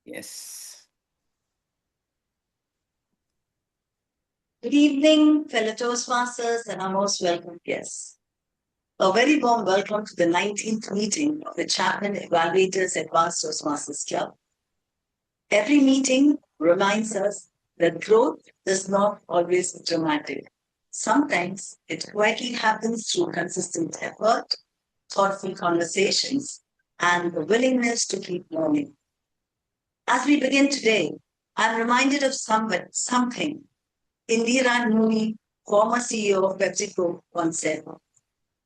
Yes. Good evening, fellow Toastmasters, and our most welcome guests. A very warm welcome to the 19th meeting of the Chapman Evaluators Advanced Toastmasters Club. Every meeting reminds us that growth is not always dramatic. Sometimes it quietly happens through consistent effort, thoughtful conversations, and the willingness to keep learning. As we begin today, I'm reminded of something Indira Nooyi, former CEO of PepsiCo, once said,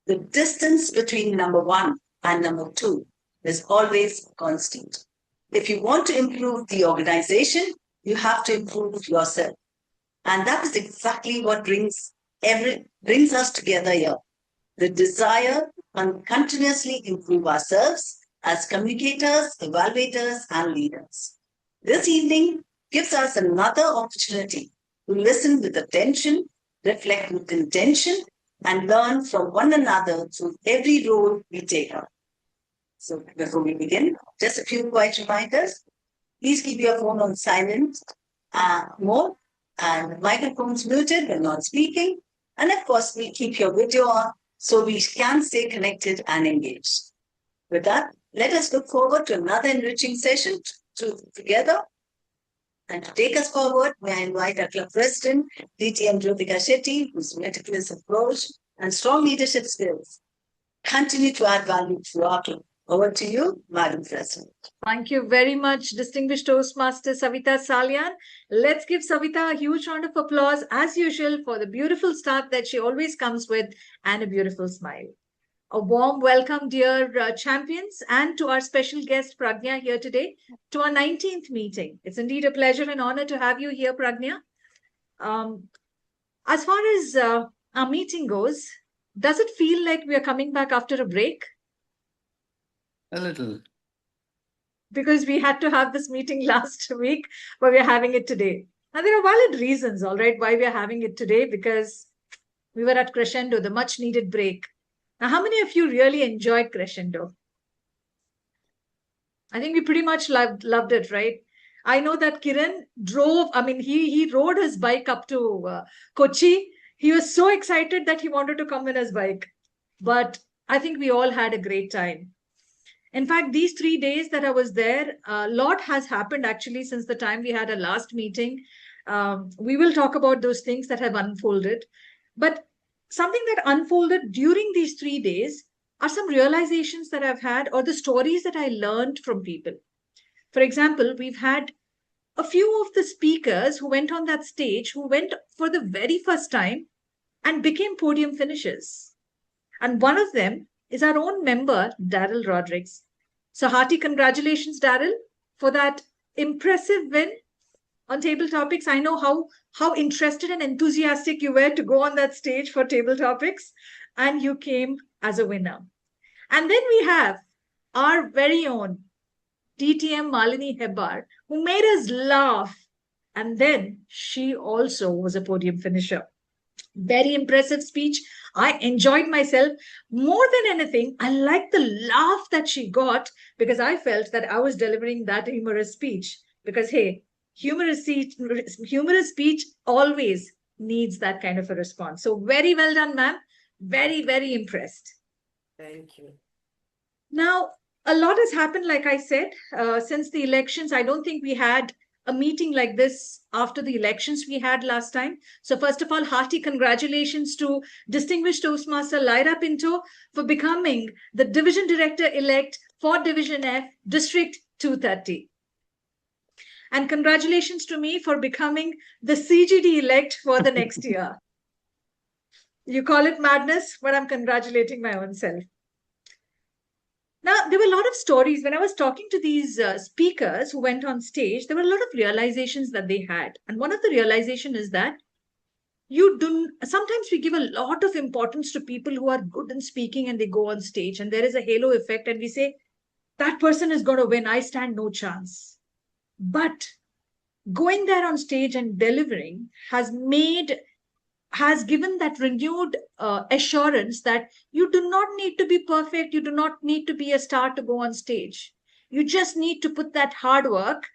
the distance between number one and number two is always constant. If you want to improve the organization, you have to improve yourself. And that is exactly what brings us together here. The desire to continuously improve ourselves as communicators, evaluators, and leaders. This evening gives us another opportunity to listen with attention, reflect with intention, and learn from one another through every role we take up. So before we begin, just a few quiet reminders. Please keep your phone on silent mode and microphones muted when not speaking. And of course, we keep your video on so we can stay connected and engaged. With that, let us look forward to another enriching session together. And to take us forward, may I invite our club president, DTM Jyotika Shetty, whose meticulous approach and strong leadership skills continue to add value throughout. Over to you, Madam President. Thank you very much, distinguished Toastmaster Savita Salyan. Let's give Savita a huge round of applause, as usual, for the beautiful start that she always comes with and a beautiful smile. A warm welcome, dear champions, and to our special guest, Pragnya, here today, to our 19th meeting. It's indeed a pleasure and honor to have you here, Pragnya. As far as our meeting goes, does it feel like we are coming back after a break? A little. Because we had to have this meeting last week, but we're having it today. Now, there are valid reasons, all right, why we're having it today, because we were at Crescendo, the much needed break. Now, how many of you really enjoyed Crescendo? I think we pretty much loved it, right? I know that Kiran he rode his bike up to Kochi. He was so excited that he wanted to come in his bike. But I think we all had a great time. In fact, these 3 days that I was there, a lot has happened actually since the time we had a last meeting. We will talk about those things that have unfolded. But something that unfolded during these 3 days are some realizations that I've had or the stories that I learned from people. For example, we've had a few of the speakers who went on that stage who went for the very first time and became podium finishers. And one of them is our own member, Daryl Rodrigues. So hearty congratulations, Daryl, for that impressive win on Table Topics. I know how interested and enthusiastic you were to go on that stage for Table Topics, and you came as a winner. And then we have our very own DTM Malini Hebbar, who made us laugh. And then she also was a podium finisher. Very impressive speech. I enjoyed myself more than anything. I liked the laugh that she got because I felt that I was delivering that humorous speech. Because, hey, humorous speech always needs that kind of a response. So, very well done, ma'am. Very, very impressed. Thank you. Now, a lot has happened, like I said, since the elections. I don't think we had a meeting like this after the elections we had last time. So first of all, hearty congratulations to distinguished Toastmaster Lyra Pinto for becoming the Division Director-elect for Division F, District 230. And congratulations to me for becoming the CGD-elect for the next year. You call it madness, but I'm congratulating my own self. Now, there were a lot of stories. When I was talking to these speakers who went on stage, there were a lot of realizations that they had. And one of the realization is that sometimes we give a lot of importance to people who are good in speaking and they go on stage and there is a halo effect and we say, that person is going to win. I stand no chance. But going there on stage and delivering has given that renewed assurance that you do not need to be perfect. You do not need to be a star to go on stage. You just need to put that hard work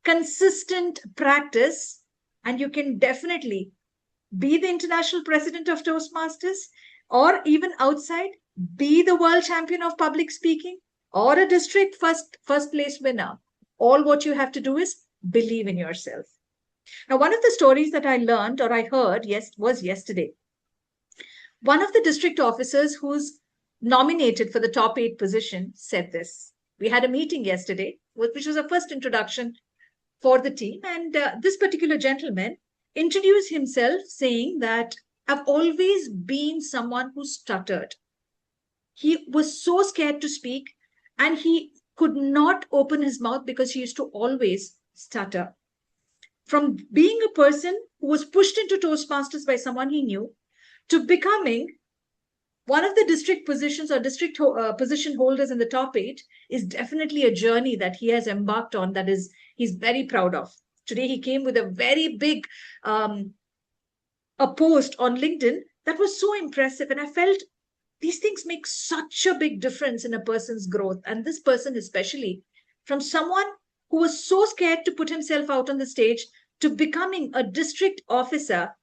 consistent practice, and you can definitely be the international president of Toastmasters, or even outside, be the world champion of public speaking, or a district first place winner. All what you have to do is believe in yourself. Now, one of the stories that I learned or I heard was yesterday. One of the district officers who's nominated for the top 8 position said this. We had a meeting yesterday, which was a first introduction for the team, and this particular gentleman introduced himself saying that I've always been someone who stuttered. He was so scared to speak, and he could not open his mouth because he used to always stutter. From being a person who was pushed into Toastmasters by someone he knew to becoming one of the district positions or district position holders in the top 8 is definitely a journey that he has embarked on that is he's very proud of. Today he came with a very big a post on LinkedIn that was so impressive, and I felt these things make such a big difference in a person's growth. And this person, especially from someone who was so scared to put himself out on the stage to becoming a district officer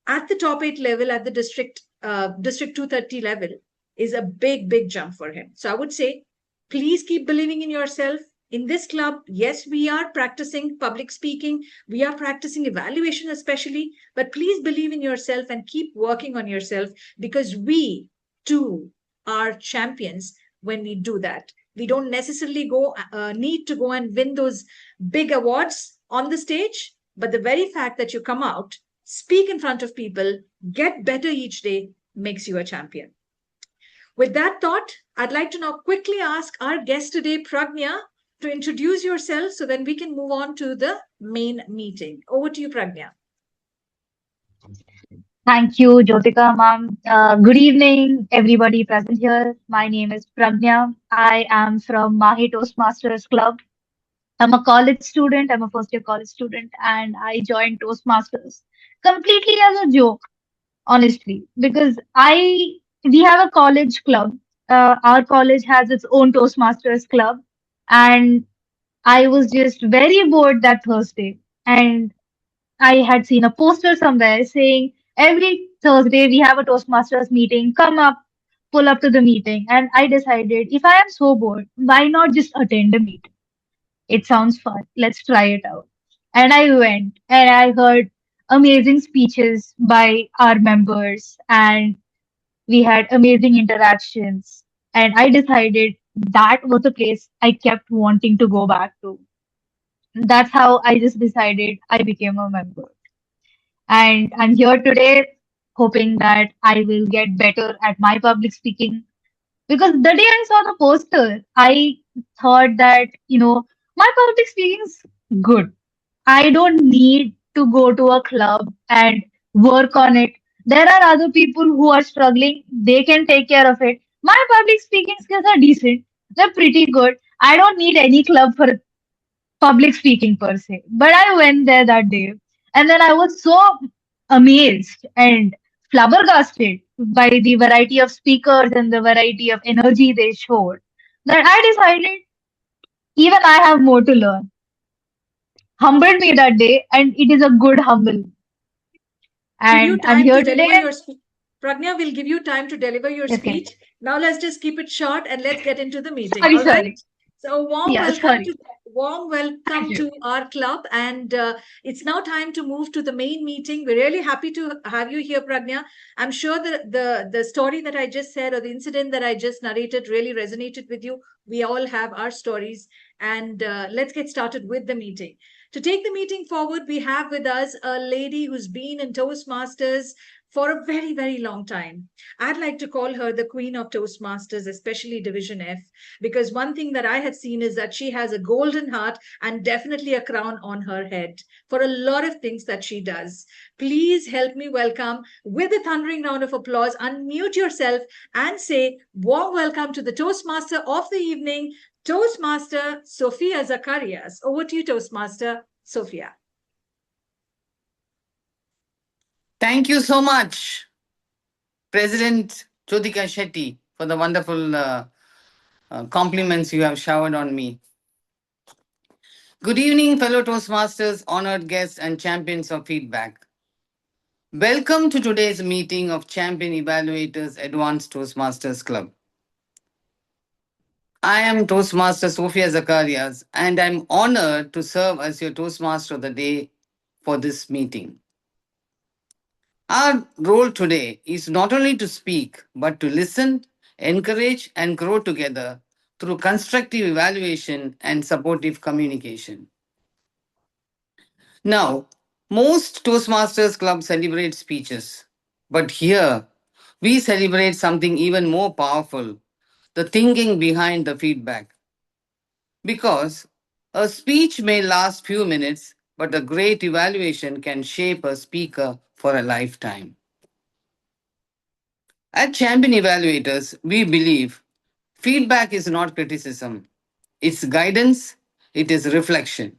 at the top 8 level at the district 230 level, is a big jump for him. So I would say, please keep believing in yourself. In this club, yes, we are practicing public speaking, we are practicing evaluation especially, but please believe in yourself and keep working on yourself, because we too are champions when we do that. We don't necessarily need to go and win those big awards on the stage, but the very fact that you come out, speak in front of people, get better each day, makes you a champion. With that thought, I'd like to now quickly ask our guest today, Pragnya, to introduce yourself so then we can move on to the main meeting. Over to you, Pragnya. Thank you, Jyotika ma'am. Good evening, everybody present here. My name is Pragnya. I am from Mahi Toastmasters Club. I'm a college student. I'm a first year college student, and I joined Toastmasters completely as a joke, honestly, because we have a college club. Our college has its own Toastmasters club, and I was just very bored that Thursday, and I had seen a poster somewhere saying every Thursday we have a Toastmasters meeting. Come up, pull up to the meeting. And I decided if I am so bored, why not just attend a meeting? It sounds fun. Let's try it out. And I went and I heard amazing speeches by our members, and we had amazing interactions. And I decided that was a place I kept wanting to go back to. That's how I just decided I became a member. And I'm here today hoping that I will get better at my public speaking. Because the day I saw the poster, I thought that, my public speaking is good. I don't need to go to a club and work on it. There are other people who are struggling. They can take care of it. My public speaking skills are decent. They're pretty good. I don't need any club for public speaking per se. But I went there that day, and then I was so amazed and flabbergasted by the variety of speakers and the variety of energy they showed that I decided even I have more to learn. Humbled me that day, and it is a good humble. Give you And I'm time here to deliver today. your speech. Pragnya will give you time to deliver your Okay. speech. Now let's just keep it short and let's get into the meeting. Sorry, All right. sorry. So Yeah, sorry. warm welcome Thank to you. our club, and it's now time to move to the main meeting. We're really happy to have you here, Pragnya. I'm sure that the story that I just said or the incident that I just narrated really resonated with you. We all have our stories, and let's get started with the meeting. To take the meeting forward, we have with us a lady who's been in Toastmasters for a very long time. I'd like to call her the queen of Toastmasters, especially Division F, because one thing that I have seen is that she has a golden heart and definitely a crown on her head for a lot of things that she does. Please help me welcome with a thundering round of applause. Unmute yourself and say warm welcome to the Toastmaster of the evening, Toastmaster Sophia Zacharias. Over to you, Toastmaster Sophia. Thank you so much, President Jyotika Shetty, for the wonderful compliments you have showered on me. Good evening, fellow Toastmasters, honored guests, and champions of feedback. Welcome to today's meeting of Champion Evaluators Advanced Toastmasters Club. I am Toastmaster Sophia Zacharias, and I'm honored to serve as your Toastmaster of the day for this meeting. Our role today is not only to speak, but to listen, encourage, and grow together through constructive evaluation and supportive communication. Now, most Toastmasters clubs celebrate speeches, but here we celebrate something even more powerful, the thinking behind the feedback. Because a speech may last few minutes, but a great evaluation can shape a speaker for a lifetime. At Champion Evaluators, we believe feedback is not criticism, it's guidance, it is reflection.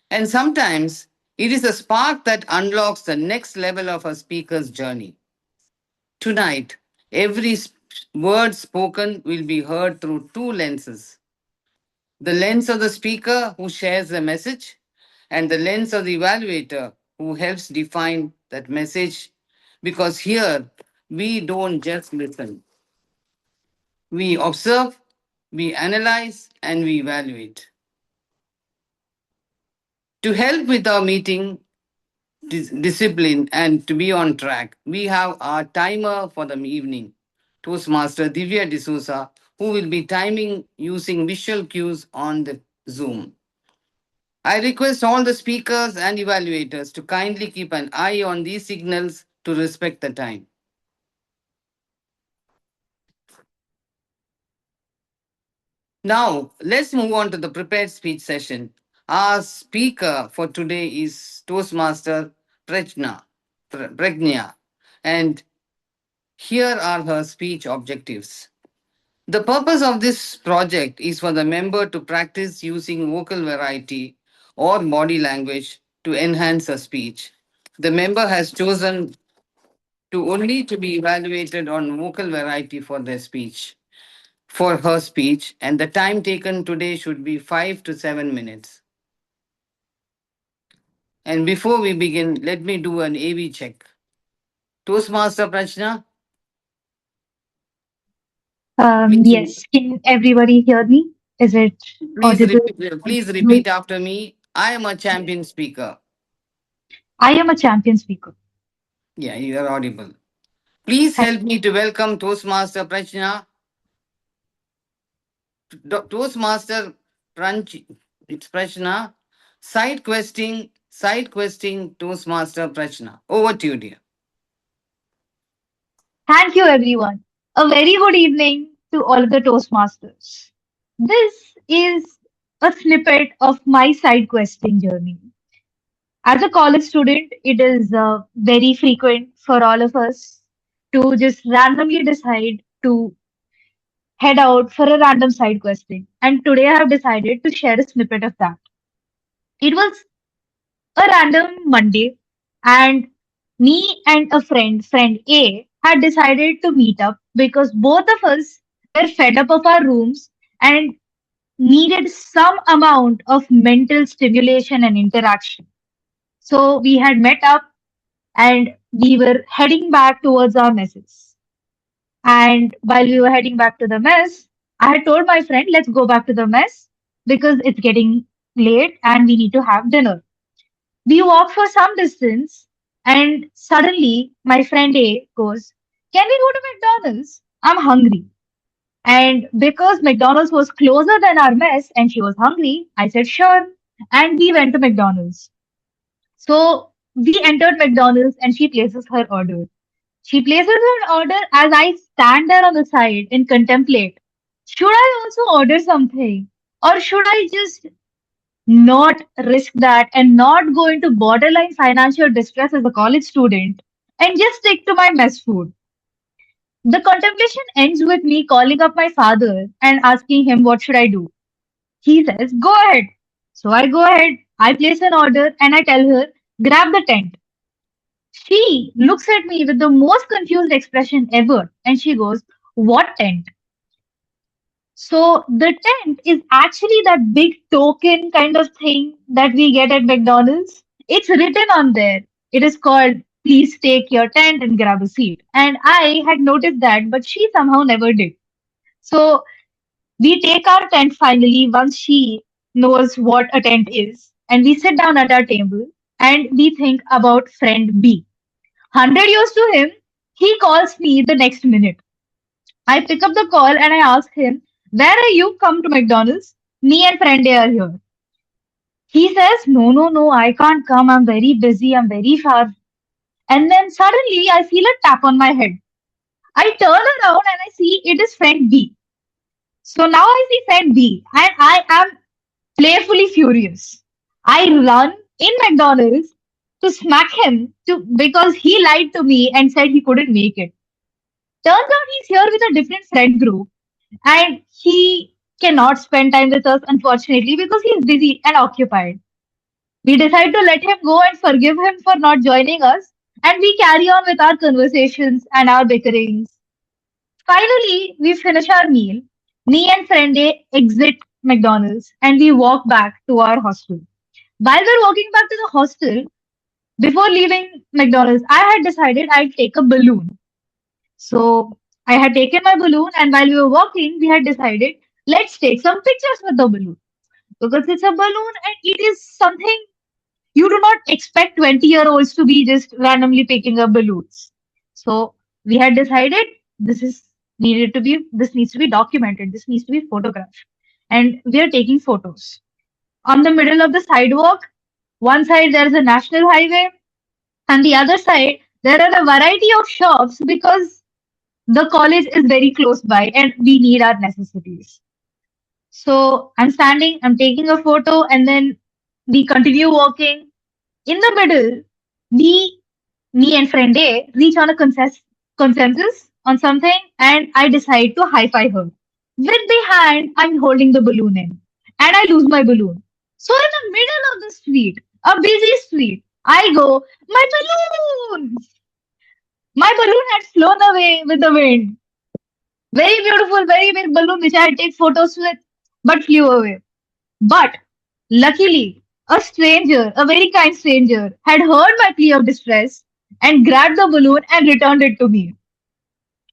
And sometimes it is a spark that unlocks the next level of a speaker's journey. Tonight, every word spoken will be heard through two lenses: the lens of the speaker who shares the message, and the lens of the evaluator who helps define that message. Because here, we don't just listen, we observe, we analyze, and we evaluate. To help with our meeting discipline and to be on track, we have our timer for the evening, Toastmaster Divya D'Souza, who will be timing using visual cues on the Zoom. I request all the speakers and evaluators to kindly keep an eye on these signals to respect the time. Now, let's move on to the prepared speech session. Our speaker for today is Toastmaster Prajna, and here are her speech objectives. The purpose of this project is for the member to practice using vocal variety or body language to enhance her speech. The member has chosen to only to be evaluated on vocal variety for their speech, for her speech, and the time taken today should be 5 to 7 minutes. And before we begin, let me do an AV check. Toastmaster Prachna, Yes, can everybody hear me? Is it audible? please repeat after me. I am a champion speaker. I am a champion speaker. Yeah, you are audible. Please help me to welcome Toastmaster Prachna. Toastmaster Prachna, side questing Toastmaster Prachna. Over to you, dear. Thank you, everyone. A very good evening to all of the Toastmasters. This is a snippet of my side questing journey. As a college student, it is very frequent for all of us to just randomly decide to head out for a random side questing. And today I have decided to share a snippet of that. It was a random Monday, and me and a friend A, had decided to meet up because both of us were fed up of our rooms and needed some amount of mental stimulation and interaction. So we had met up and we were heading back towards our messes. And while we were heading back to the mess, I had told my friend, let's go back to the mess because it's getting late and we need to have dinner. We walk for some distance, and suddenly my friend A goes, can we go to McDonald's? I'm hungry. And because McDonald's was closer than our mess and she was hungry, I said, sure. And we went to McDonald's. So we entered McDonald's and she places her order. She places her order as I stand there on the side and contemplate. Should I also order something? Or should I just not risk that and not go into borderline financial distress as a college student and just stick to my mess food? The contemplation ends with me calling up my father and asking him what should I do. He says, go ahead. So I go ahead, I place an order and I tell her, grab the tent. She looks at me with the most confused expression ever and she goes, what tent? So the tent is actually that big token kind of thing that we get at McDonald's. It's written on there. It is called please take your tent and grab a seat. And I had noticed that, but she somehow never did. So we take our tent finally once she knows what a tent is. And we sit down at our table and we think about friend B. 100 years to him, he calls me the next minute. I pick up the call and I ask him, where are you? Come to McDonald's. Me and friend A are here. He says, no, no, no, I can't come. I'm very busy. I'm very far. And then suddenly I feel a tap on my head. I turn around and I see it is friend B. So now I see friend B and I am playfully furious. I run in McDonald's to smack him because he lied to me and said he couldn't make it. Turns out he's here with a different friend group and he cannot spend time with us, unfortunately, because he's busy and occupied. We decide to let him go and forgive him for not joining us, and we carry on with our conversations and our bickerings. Finally, we finish our meal. Me and friend A exit McDonald's and we walk back to our hostel. While we're walking back to the hostel, before leaving McDonald's, I had decided I'd take a balloon. So I had taken my balloon, and while we were walking, we had decided let's take some pictures with the balloon because it's a balloon and it is something you do not expect 20-year-olds to be just randomly picking up balloons. So we had decided this is this needs to be documented, this needs to be photographed, and we are taking photos. On the middle of the sidewalk, one side there is a national highway, and the other side there are a variety of shops because the college is very close by and we need our necessities. So I'm standing, I'm taking a photo, and then we continue walking. In the middle, we, me and friend A, reach on a consensus on something, and I decide to high five her. With the hand, I'm holding the balloon in, and I lose my balloon. So in the middle of the street, a busy street, I go, my balloon! My balloon had flown away with the wind. Very beautiful, very big balloon which I had take photos with, but flew away. But luckily, a stranger, a very kind stranger, had heard my plea of distress and grabbed the balloon and returned it to me.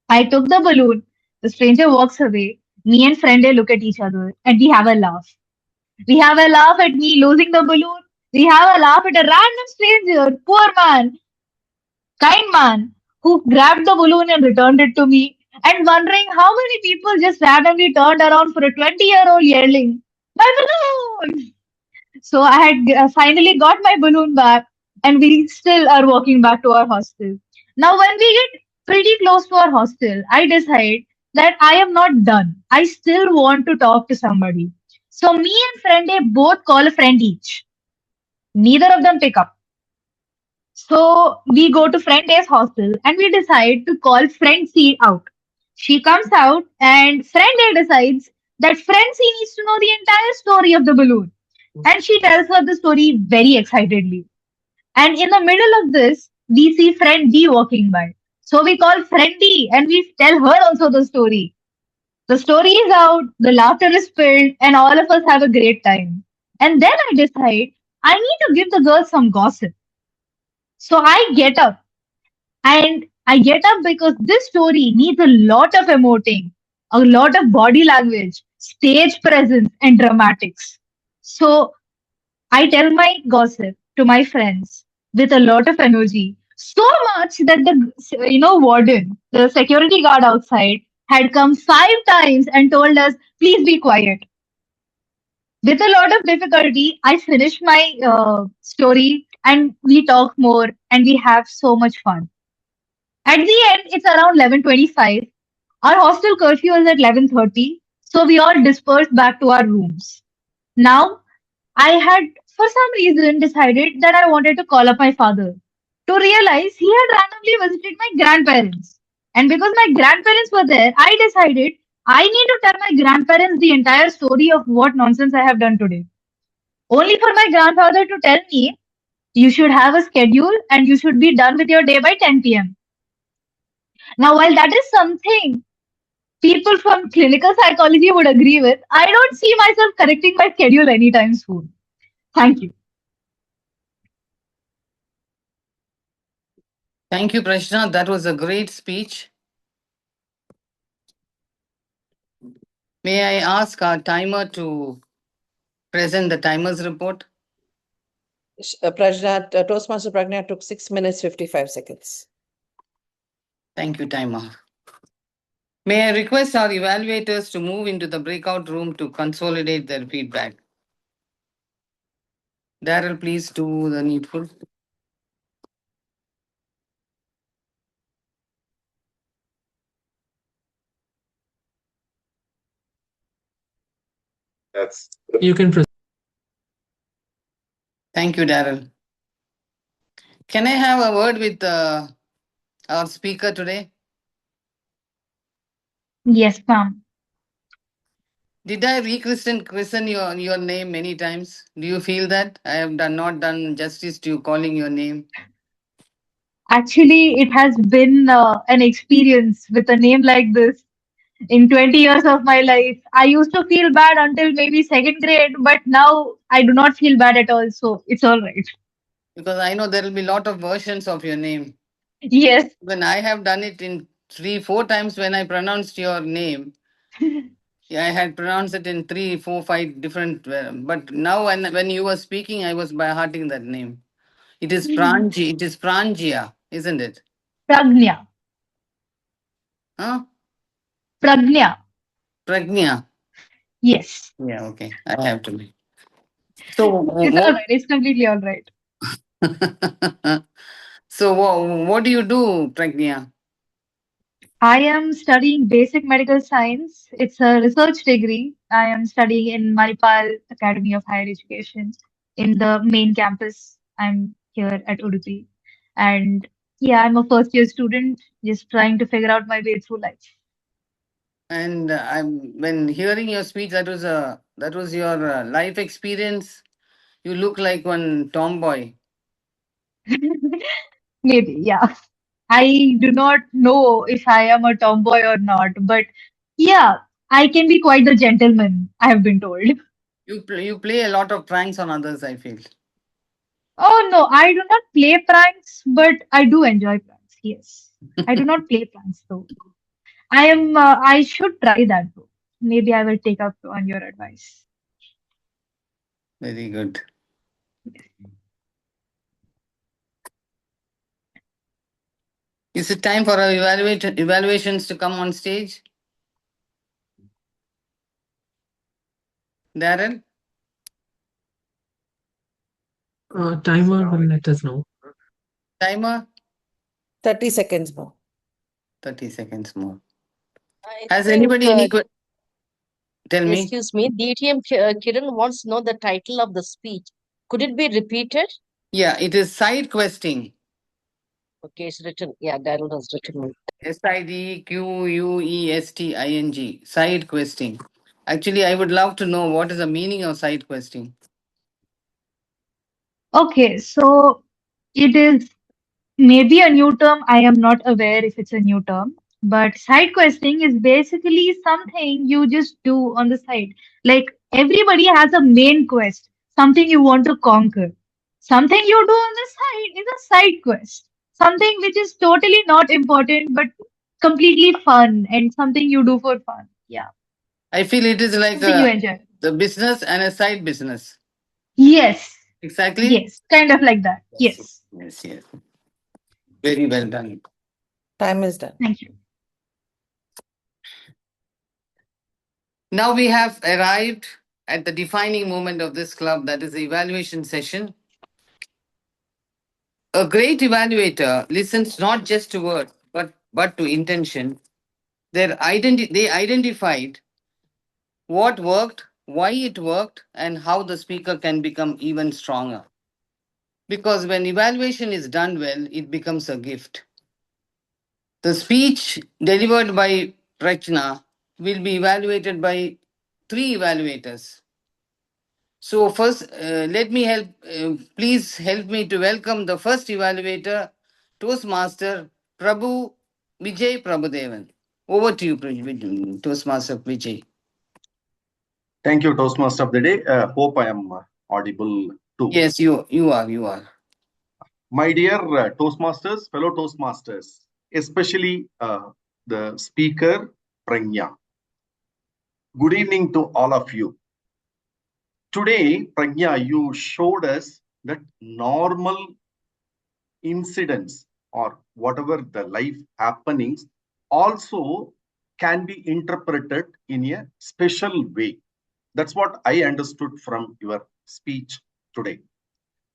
I took the balloon, the stranger walks away, me and friend A look at each other and we have a laugh. We have a laugh at me losing the balloon. We have a laugh at a random stranger, poor man, kind man, who grabbed the balloon and returned it to me, and wondering how many people just randomly turned around for a 20-year-old yelling, my balloon! So I had finally got my balloon back, and we still are walking back to our hostel. Now, when we get pretty close to our hostel, I decide that I am not done. I still want to talk to somebody. So me and friend A both call a friend each. Neither of them pick up. So we go to friend A's hostel and we decide to call friend C out. She comes out and friend A decides that friend C needs to know the entire story of the balloon. And she tells her the story very excitedly. And in the middle of this, we see friend D walking by. So we call friend D and we tell her also the story. The story is out, the laughter is spilled, and all of us have a great time. And then I decide I need to give the girls some gossip. So I get up and I get up because this story needs a lot of emoting, a lot of body language, stage presence, and dramatics. So I tell my gossip to my friends with a lot of energy, so much that the warden, the security guard outside, had come 5 times and told us, "Please be quiet." With a lot of difficulty, I finish my story and we talk more and we have so much fun. At the end, it's around 11:25. Our hostel curfew is at 11:30, so we all dispersed back to our rooms. Now, I had, for some reason, decided that I wanted to call up my father to realize he had randomly visited my grandparents. And because my grandparents were there, I decided I need to tell my grandparents the entire story of what nonsense I have done today. Only for my grandfather to tell me, you should have a schedule and you should be done with your day by 10 p.m. Now, while that is something people from clinical psychology would agree with. I don't see myself correcting my schedule anytime soon. Thank you. Thank you, Prashna. That was a great speech. May I ask our timer to present the timer's report? Prajna, Toastmaster Prajna took 6 minutes 55 seconds. Thank you, timer. May I request our evaluators to move into the breakout room to consolidate their feedback? Daryl, please do the needful. You can proceed. Thank you, Daryl. Can I have a word with our speaker today? Yes, ma'am. Did I christen your name many times? Do you feel that I have not done justice to you calling your name? Actually, it has been an experience with a name like this in 20 years of my life. I used to feel bad until maybe second grade, but now I do not feel bad at all. So it's all right. Because I know there will be a lot of versions of your name. Yes. When I have done it in 3-4 times when I pronounced your name, yeah, I had pronounced it in 3-4-5 different. But now when you were speaking, I was by hearting that name. It is Pranji. It is Prangia, isn't it? Pragnya. Huh? Pragnya. Pragnya. Yes. Yeah. Okay. I have to be. So It's all what? right. It's completely all right. So what do you do, Pragnya? I am studying basic medical science. It's a research degree. I am studying in Manipal Academy of Higher Education in the main campus. I'm here at Udupi. And yeah, I'm a first year student, just trying to figure out my way through life. And I'm when hearing your speech, that was your life experience. You look like one tomboy. Maybe, yeah. I do not know if I am a tomboy or not, but yeah, I can be quite the gentleman, I have been told. You play a lot of pranks on others, I feel. Oh no, I do not play pranks, but I do enjoy pranks. Yes. I do not play pranks though. I should try that though. Maybe I will take up on your advice. Very good. Is it time for our evaluations to come on stage? Darren? Timer will let us know. Timer? 30 seconds more. 30 seconds more. I Has think, anybody any Tell me. excuse me, DTM Kiran wants to know the title of the speech. Could it be repeated? Yeah, it is side questing. Okay, it's written. Yeah, Daryl has written it. SIDQUESTING. Side questing. Actually, I would love to know what is the meaning of side questing. Okay, so it is maybe a new term. I am not aware if it's a new term, but side questing is basically something you just do on the side. Like everybody has a main quest, something you want to conquer. Something you do on the side is a side quest. Something which is totally not important but completely fun and something you do for fun. Yeah, I feel it is like something you enjoy. the business and a side business. Yes, Exactly? yes, kind of like that. Yes, Yes, yes. Very well done. Time is done. thank you. Now we have arrived at the defining moment of this club, that is the evaluation session. A great evaluator listens not just to words, but to intention. They identified what worked, why it worked, and how the speaker can become even stronger. Because when evaluation is done well, it becomes a gift. The speech delivered by Prachna will be evaluated by 3 evaluators. So first, please help me to welcome the first evaluator, Toastmaster Prabhu Vijay Prabhudevan. Over to you, Toastmaster Vijay. Thank you, Toastmaster of the day. Hope I am audible too. Yes, you are. My dear Toastmasters, fellow Toastmasters, especially the speaker, Pragnya. Good evening to all of you. Today, Pragnya, you showed us that normal incidents or whatever the life happenings also can be interpreted in a special way. That's what I understood from your speech today.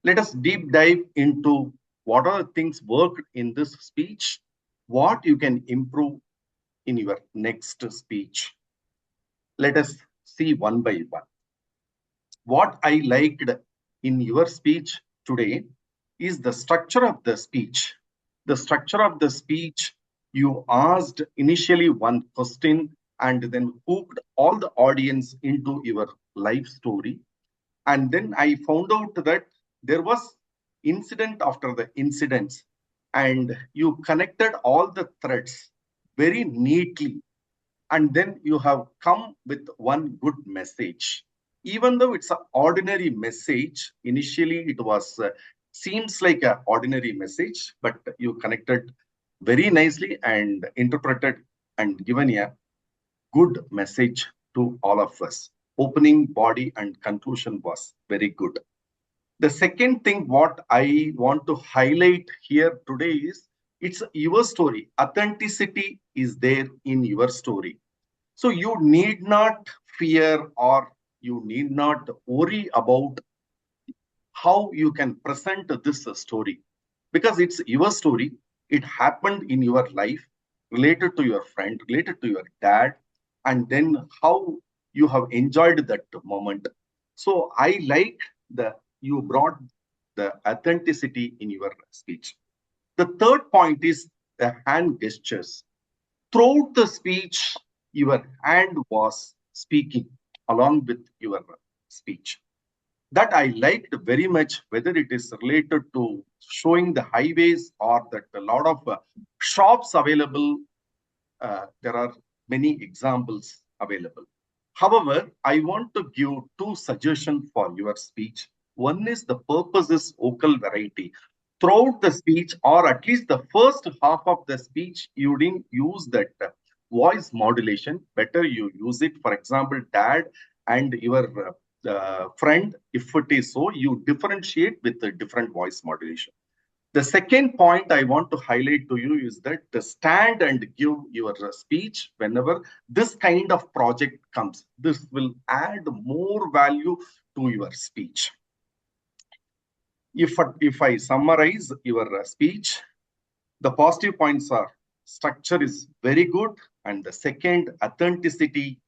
Let us deep dive into what are the things worked in this speech, what you can improve in your next speech. Let us see one by one. What I liked in your speech today is the structure of the speech. The structure of the speech, you asked initially one question and then hooked all the audience into your life story. And then I found out that there was incident after the incidents, and you connected all the threads very neatly. And then you have come with one good message. Even though it's an ordinary message, initially it was seems like an ordinary message, but you connected very nicely and interpreted and given a good message to all of us. Opening, body, and conclusion was very good. The second thing what I want to highlight here today is it's your story. Authenticity is there in your story. So you need not fear or you need not worry about how you can present this story because it's your story. It happened in your life, related to your friend, related to your dad, and then how you have enjoyed that moment. So I like the you brought the authenticity in your speech. The third point is the hand gestures. Throughout the speech, your hand was speaking along with your speech. That I liked very much, whether it is related to showing the highways or that a lot of shops available. There are many examples available. However, I want to give two suggestions for your speech. One is the purpose is vocal variety. Throughout the speech, or at least the first half of the speech, you didn't use that voice modulation. Better you use it. For example, dad and your friend, if it is so, you differentiate with a different voice modulation. The second point I want to highlight to you is that stand and give your speech whenever this kind of project comes. This will add more value to your speech. If I summarize your speech, the positive points are structure is very good, and the second, authenticity.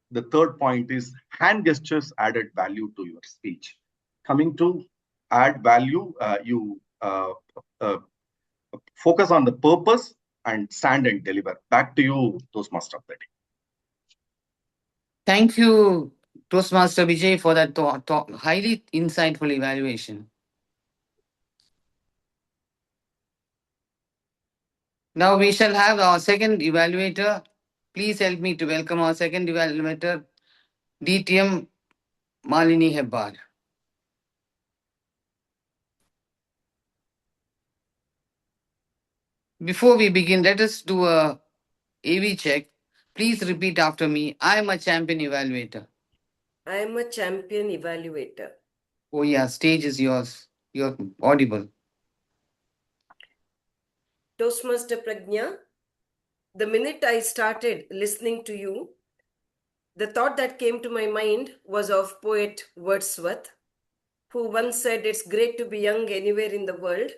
The third point is hand gestures added value to your speech. Coming to add value, you focus on the purpose and stand and deliver. Back to you, Toastmaster of the day. Thank you, Toastmaster Vijay, for that highly insightful evaluation. Now we shall have our second evaluator. Please help me to welcome our second evaluator, DTM Malini Hebbar. Before we begin, let us do a AV check. Please repeat after me. I am a champion evaluator. I am a champion evaluator. Oh yeah, stage is yours. You're audible. Toastmaster Pragnya, the minute I started listening to you, the thought that came to my mind was of poet Wordsworth, who once said, "It's great to be young anywhere in the world."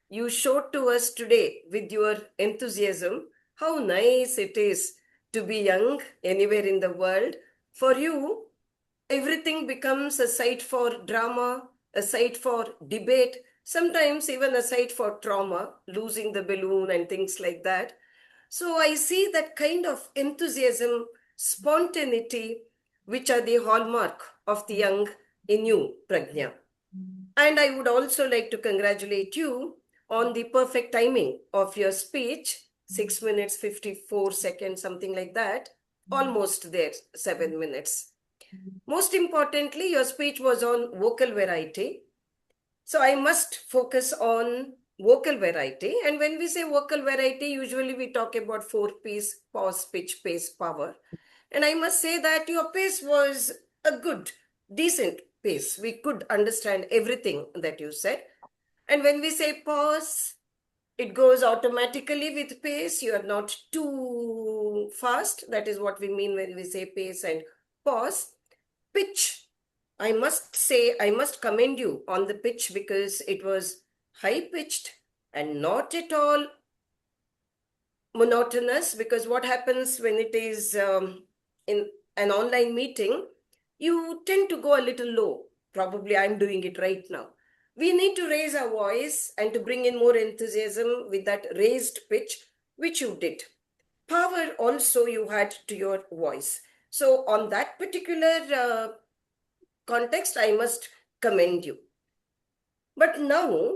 You showed to us today with your enthusiasm how nice it is to be young anywhere in the world. For you, everything becomes a site for drama, a site for debate, sometimes even a site for trauma, losing the balloon and things like that. So I see that kind of enthusiasm, spontaneity, which are the hallmark of the young in you, Pragnya. And I would also like to congratulate you on the perfect timing of your speech, 6 minutes, 54 seconds, something like that. Almost there, 7 minutes. Most importantly, your speech was on vocal variety. So I must focus on vocal variety. And when we say vocal variety, usually we talk about 4-piece, pause, pitch, pace, power. And I must say that your pace was a good, decent pace. We could understand everything that you said. And when we say pause, it goes automatically with pace. You are not too fast. That is what we mean when we say pace and pause. Pitch. I must say, I must commend you on the pitch because it was high pitched and not at all monotonous. Because what happens when it is in an online meeting, you tend to go a little low. Probably I'm doing it right now. We need to raise our voice and to bring in more enthusiasm with that raised pitch, which you did. Power also you had to your voice. So on that particular context, I must commend you. But now,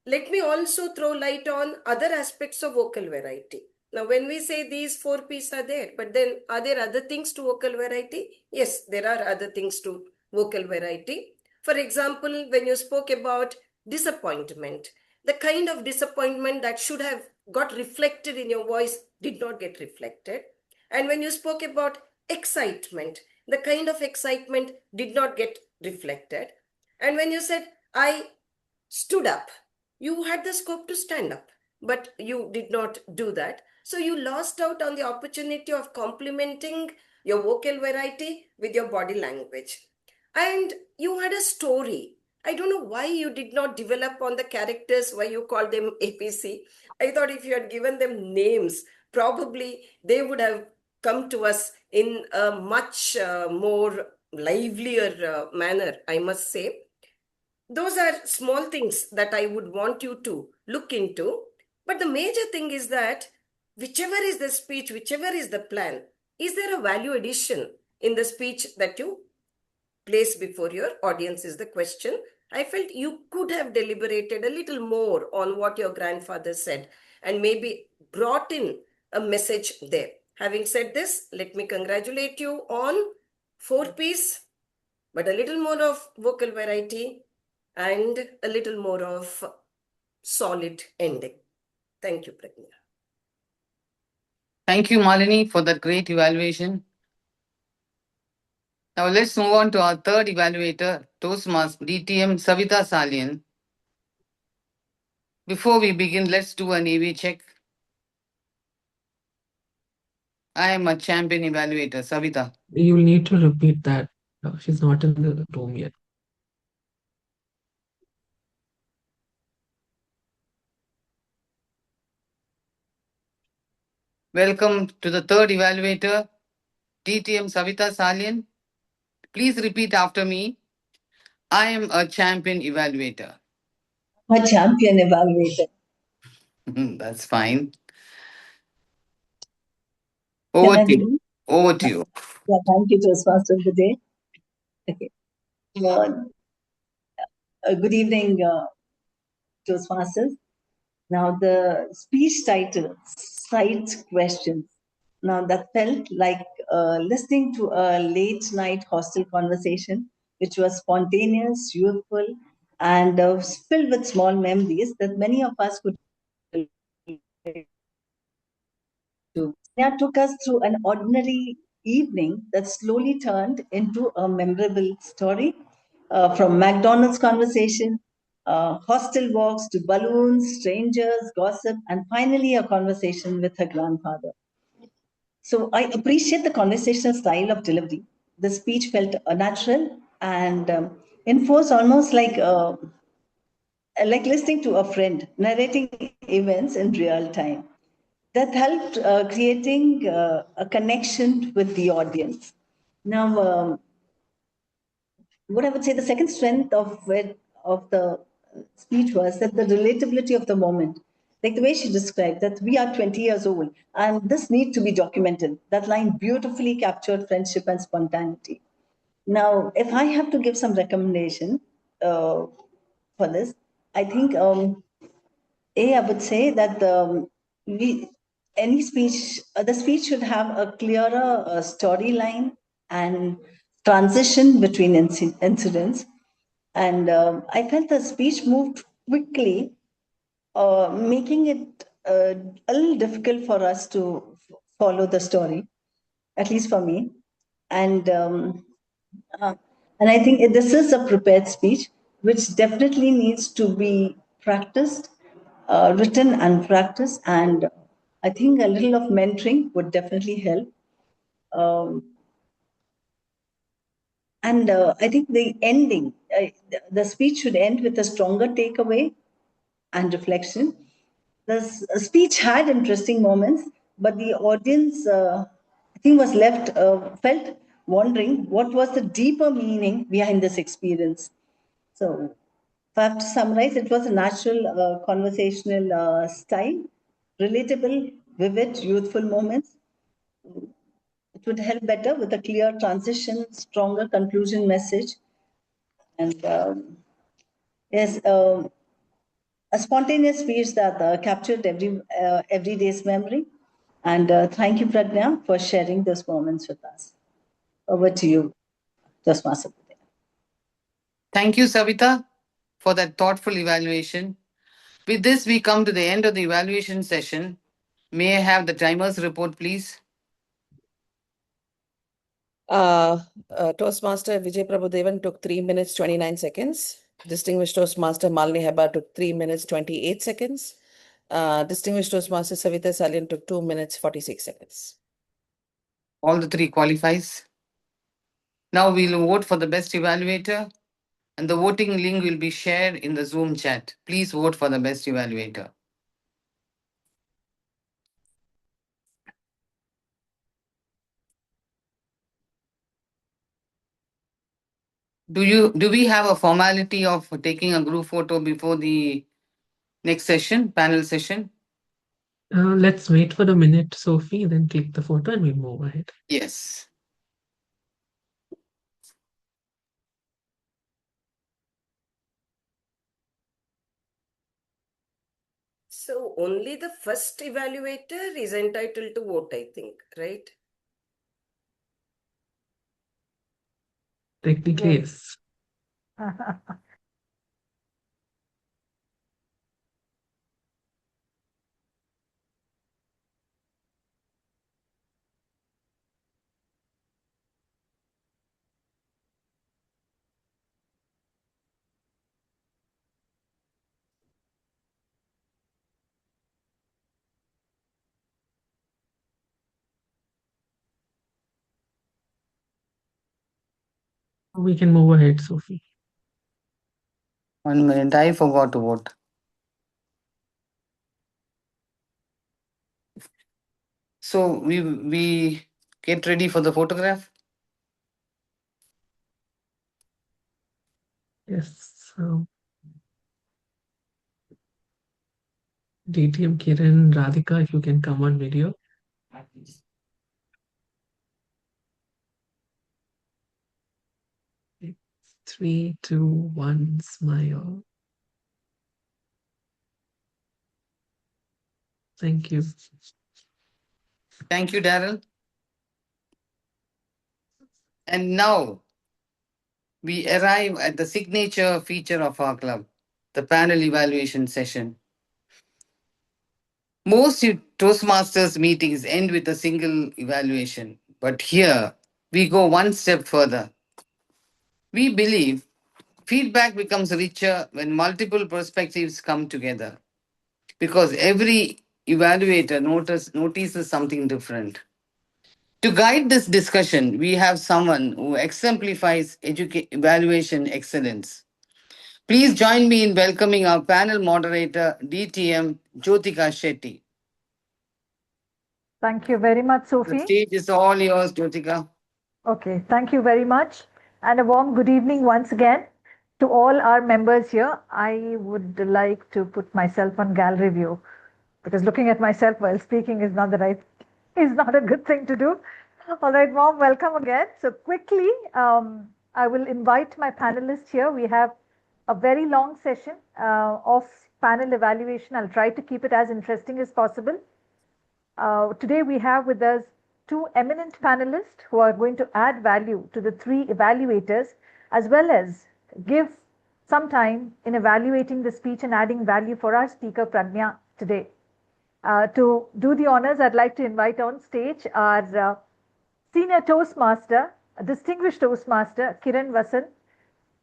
let me also throw light on other aspects of vocal variety. Now, when we say these 4 P's are there, but then are there other things to vocal variety? Yes, there are other things to vocal variety. For example, when you spoke about disappointment, the kind of disappointment that should have got reflected in your voice did not get reflected. And when you spoke about excitement, the kind of excitement did not get reflected. And when you said, I stood up, you had the scope to stand up, but you did not do that. So you lost out on the opportunity of complementing your vocal variety with your body language. And you had a story. I don't know why you did not develop on the characters, why you called them APC. I thought if you had given them names, probably they would have come to us in a much more livelier manner, I must say. Those are small things that I would want you to look into. But the major thing is that whichever is the speech, whichever is the plan, is there a value addition in the speech that you place before your audience is the question. I felt you could have deliberated a little more on what your grandfather said and maybe brought in a message there. Having said this, let me congratulate you on 4 P's, but a little more of vocal variety and a little more of solid ending. Thank you, Pragnya. Thank you, Malini, for that great evaluation. Now let's move on to our third evaluator, Toastmaster DTM Savita Salian. Before we begin, let's do an AV check. I am a champion evaluator, Savita. You will need to repeat that. She's not in the room yet. Welcome to the third evaluator, DTM Savita Salian. Please repeat after me. I am a champion evaluator. A champion evaluator. That's fine. Over to you. Over to you. Yeah, thank you, Toastmaster of the day. Okay. Good evening, Toastmasters. Now, the speech title, Side Questions. Now, that felt like listening to a late night hostel conversation, which was spontaneous, youthful, and filled with small memories that many of us could do. That took us through an ordinary evening that slowly turned into a memorable story, from McDonald's conversation, hostel walks to balloons, strangers, gossip, and finally a conversation with her grandfather. So I appreciate the conversational style of delivery. The speech felt natural and enforced, almost like listening to a friend narrating events in real time. That helped creating a connection with the audience. Now, what I would say the second strength of the speech was that the relatability of the moment, like the way she described that we are 20 years old and this needs to be documented. That line beautifully captured friendship and spontaneity. Now, if I have to give some recommendation for this, I think I would say that any speech, the speech should have a clearer storyline and transition between incidents. And I felt the speech moved quickly, making it a little difficult for us to follow the story, at least for me. And uh, and I think this is a prepared speech, which definitely needs to be practiced, written and practiced. And I think a little of mentoring would definitely help. Um, and I think the ending, the speech should end with a stronger takeaway and reflection. The speech had interesting moments, but the audience, I think, was felt wondering what was the deeper meaning behind this experience. So, if I have to summarize, it was a natural conversational style, relatable, vivid, youthful moments. It would help better with a clear transition, stronger conclusion message, and yes, a spontaneous speech that captured every day's memory. And thank you, Pragna, for sharing those moments with us. Over to you, Toastmaster. Thank you, Savita, for that thoughtful evaluation. With this, we come to the end of the evaluation session. May I have the timer's report, please? Toastmaster Vijay Prabhudevan took 3 minutes 29 seconds. Distinguished Toastmaster Malini Heba took 3 minutes 28 seconds. Distinguished Toastmaster Savita Salian took 2 minutes 46 seconds. All the three qualifies. Now we'll vote for the best evaluator, and the voting link will be shared in the Zoom chat. Please vote for the best evaluator. Do we have a formality of taking a group photo before the next session, panel session? Let's wait for the minute, Sophie, then click the photo and we move ahead. Yes. So only the first evaluator is entitled to vote, I think, right? Technically, yes. We can move ahead, Sophie. 1 minute. I forgot to vote. So we get ready for the photograph. Yes. DTM Kiran, Radhika, if you can come on video. 3, 2, 1, smile. Thank you. Thank you, Daryl. And now we arrive at the signature feature of our club, the panel evaluation session. Most Toastmasters meetings end with a single evaluation, but here we go one step further. We believe feedback becomes richer when multiple perspectives come together because every evaluator notices something different. To guide this discussion, we have someone who exemplifies evaluation excellence. Please join me in welcoming our panel moderator, DTM Jyotika Shetty. Thank you very much, The Sophie. stage is all yours, Jyotika. Okay, thank you very much. And a warm good evening once again to all our members here. I would like to put myself on gallery view because looking at myself while speaking is not a good thing to do. All right, warm welcome again. So quickly, I will invite my panelists here. We have a very long session of panel evaluation. I'll try to keep it as interesting as possible. Today we have with us two eminent panelists who are going to add value to the three evaluators, as well as give some time in evaluating the speech and adding value for our speaker Pragnya today. To do the honors, I'd like to invite on stage our senior Toastmaster, a distinguished Toastmaster, Kiran Vasan,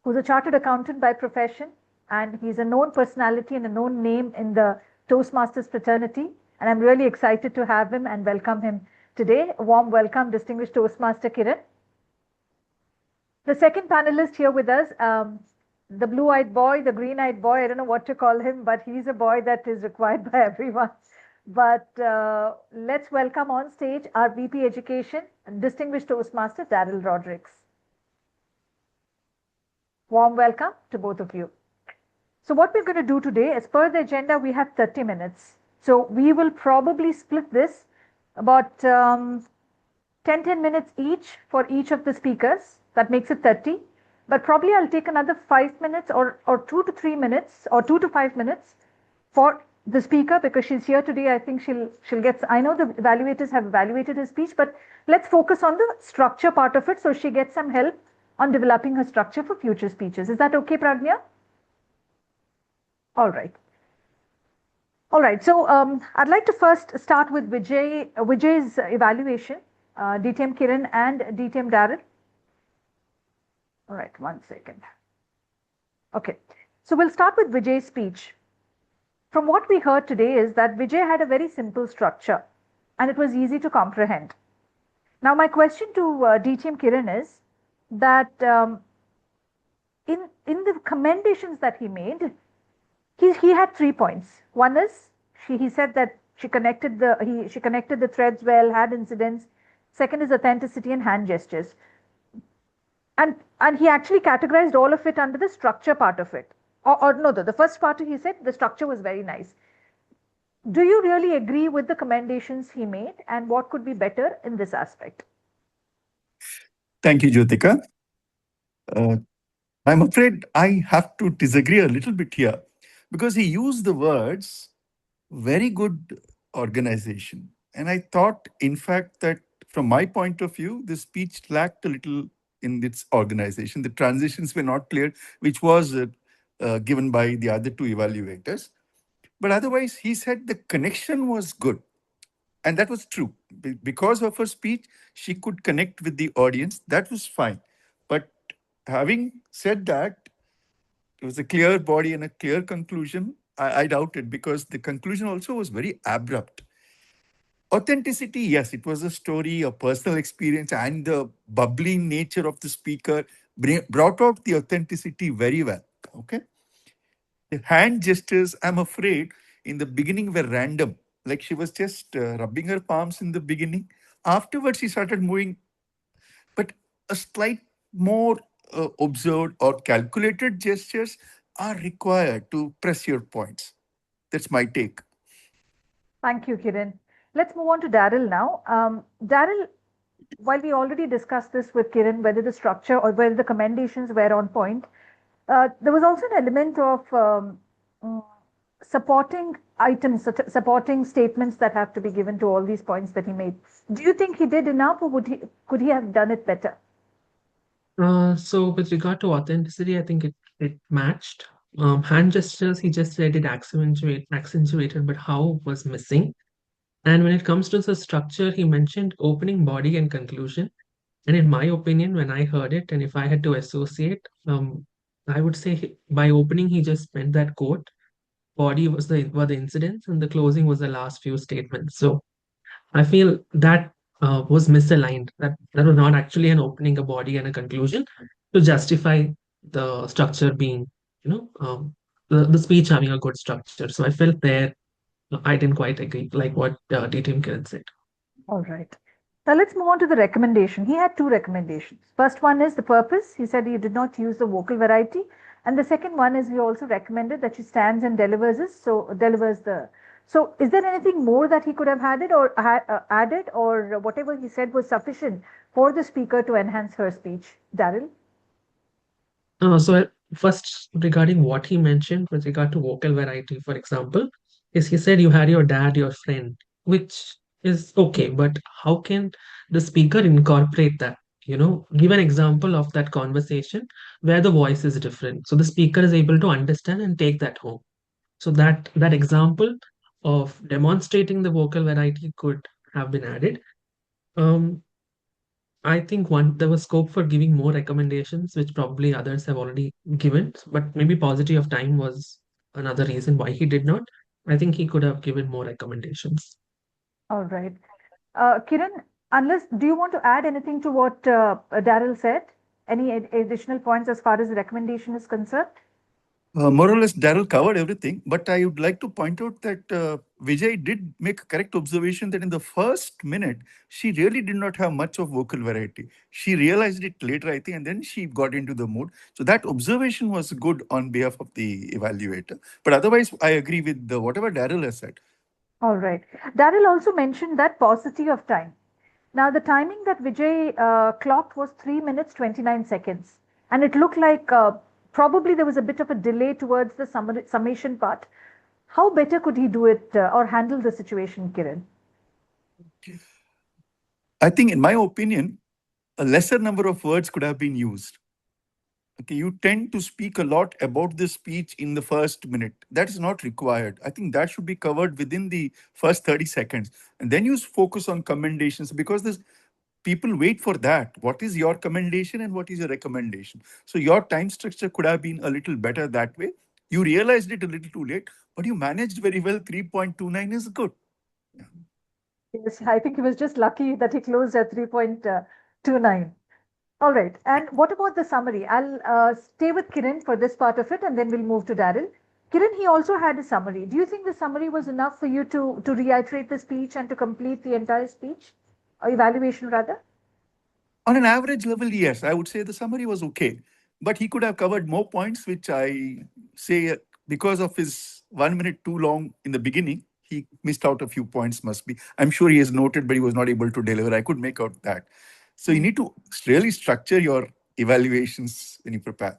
who's a chartered accountant by profession, and he's a known personality and a known name in the Toastmasters fraternity. And I'm really excited to have him and welcome him today. A warm welcome, distinguished Toastmaster Kiran. The second panelist here with us, the blue-eyed boy, the green-eyed boy, I don't know what to call him, but he's a boy that is required by everyone. But let's welcome on stage our VP Education and distinguished Toastmaster, Daryl Rodrigues. Warm welcome to both of you. So what we're going to do today, as per the agenda, we have 30 minutes. So we will probably split this about 10 minutes each for each of the speakers. That makes it 30. But probably I'll take another 5 minutes or 2 to 3 minutes or 2 to 5 minutes for the speaker, because she's here today. I think she'll get, I know the evaluators have evaluated her speech, but let's focus on the structure part of it so she gets some help on developing her structure for future speeches. Is that okay, Pragnya? All right. All right. So I'd like to first start with Vijay's evaluation, DTM Kiran and DTM Daryl. All right, 1 second. Okay. So we'll start with Vijay's speech. From what we heard today is that Vijay had a very simple structure and it was easy to comprehend. Now, my question to DTM Kiran is that in the commendations that he made, he had 3 points. One is he said that she connected the threads well, had incidents. Second is authenticity and hand gestures. And he actually categorized all of it under the structure part of it. Or no, the first part he said the structure was very nice. Do you really agree with the commendations he made, and what could be better in this aspect? Thank you, Jyotika. I'm afraid I have to disagree a little bit here, because he used the words very good organization. And I thought, in fact, that from my point of view, the speech lacked a little in its organization. The transitions were not clear, which was given by the other two evaluators. But otherwise, he said the connection was good. And that was true. Because of her speech, she could connect with the audience. That was fine. But having said that, it was a clear body and a clear conclusion. I doubt it, because the conclusion also was very abrupt. Authenticity, yes, it was a story, a personal experience, and the bubbly nature of the speaker brought out the authenticity very well. Okay. The hand gestures, I'm afraid, in the beginning were random. Like she was just rubbing her palms in the beginning. Afterwards, she started moving, but a slight more observed or calculated gestures are required to press your points. That's my take. Thank you, Kiran. Let's move on to Daryl now. Daryl, while we already discussed this with Kiran, whether the structure or whether the commendations were on point, there was also an element of supporting items, supporting statements that have to be given to all these points that he made. Do you think he did enough, or could he have done it better? So with regard to authenticity, I think it matched. Hand gestures, he just said it accentuated, but how was missing. And when it comes to the structure, he mentioned opening, body, and conclusion. And in my opinion, when I heard it, and if I had to associate, I would say by opening, he just meant that quote. Body were the incidents, and the closing was the last few statements. So I feel that was misaligned. That was not actually an opening, a body, and a conclusion to justify the structure being, the speech having a good structure. So I felt there I didn't quite agree, like what DTM Kiran said. All right. Now let's move on to the recommendation. He had 2 recommendations. First one is the purpose. He said he did not use the vocal variety. And the second one is he also recommended that she stands and delivers this. So is there anything more that he could have added, or whatever he said was sufficient for the speaker to enhance her speech? Daryl? So first, regarding what he mentioned with regard to vocal variety, for example, is he said you had your dad, your friend, which is okay, but how can the speaker incorporate that? Give an example of that conversation where the voice is different, so the speaker is able to understand and take that home. So that example of demonstrating the vocal variety could have been added. Um, I think there was scope for giving more recommendations, which probably others have already given, but maybe paucity of time was another reason why he did not. I think he could have given more recommendations. All right. Kiran, do you want to add anything to what Daryl said? Any additional points as far as the recommendation is concerned? More or less, Daryl covered everything, but I would like to point out that Vijay did make a correct observation that in the first minute, she really did not have much of vocal variety. She realized it later, I think, and then she got into the mood. So that observation was good on behalf of the evaluator. But otherwise, I agree with whatever Daryl has said. All right. Daryl also mentioned that paucity of time. Now, the timing that Vijay clocked was 3 minutes 29 seconds. And it looked like probably there was a bit of a delay towards the summation part. How better could he do it or handle the situation, Kiran? I think, in my opinion, a lesser number of words could have been used. Okay, you tend to speak a lot about the speech in the first minute. That is not required. I think that should be covered within the first 30 seconds. And then you focus on commendations, because there's people wait for that. What is your commendation and what is your recommendation? So your time structure could have been a little better that way. You realized it a little too late, but you managed very well. 3.29 is good. Yeah. Yes, I think he was just lucky that he closed at 3.29. All right. And what about the summary? I'll stay with Kiran for this part of it, and then we'll move to Daryl. Kiran, he also had a summary. Do you think the summary was enough for you to reiterate the speech and to complete the entire speech, or evaluation rather? On an average level, yes, I would say the summary was okay. But he could have covered more points, which I say because of his 1 minute too long in the beginning, he missed out a few points, must be. I'm sure he has noted, but he was not able to deliver. I could make out that. So you need to really structure your evaluations when you prepare.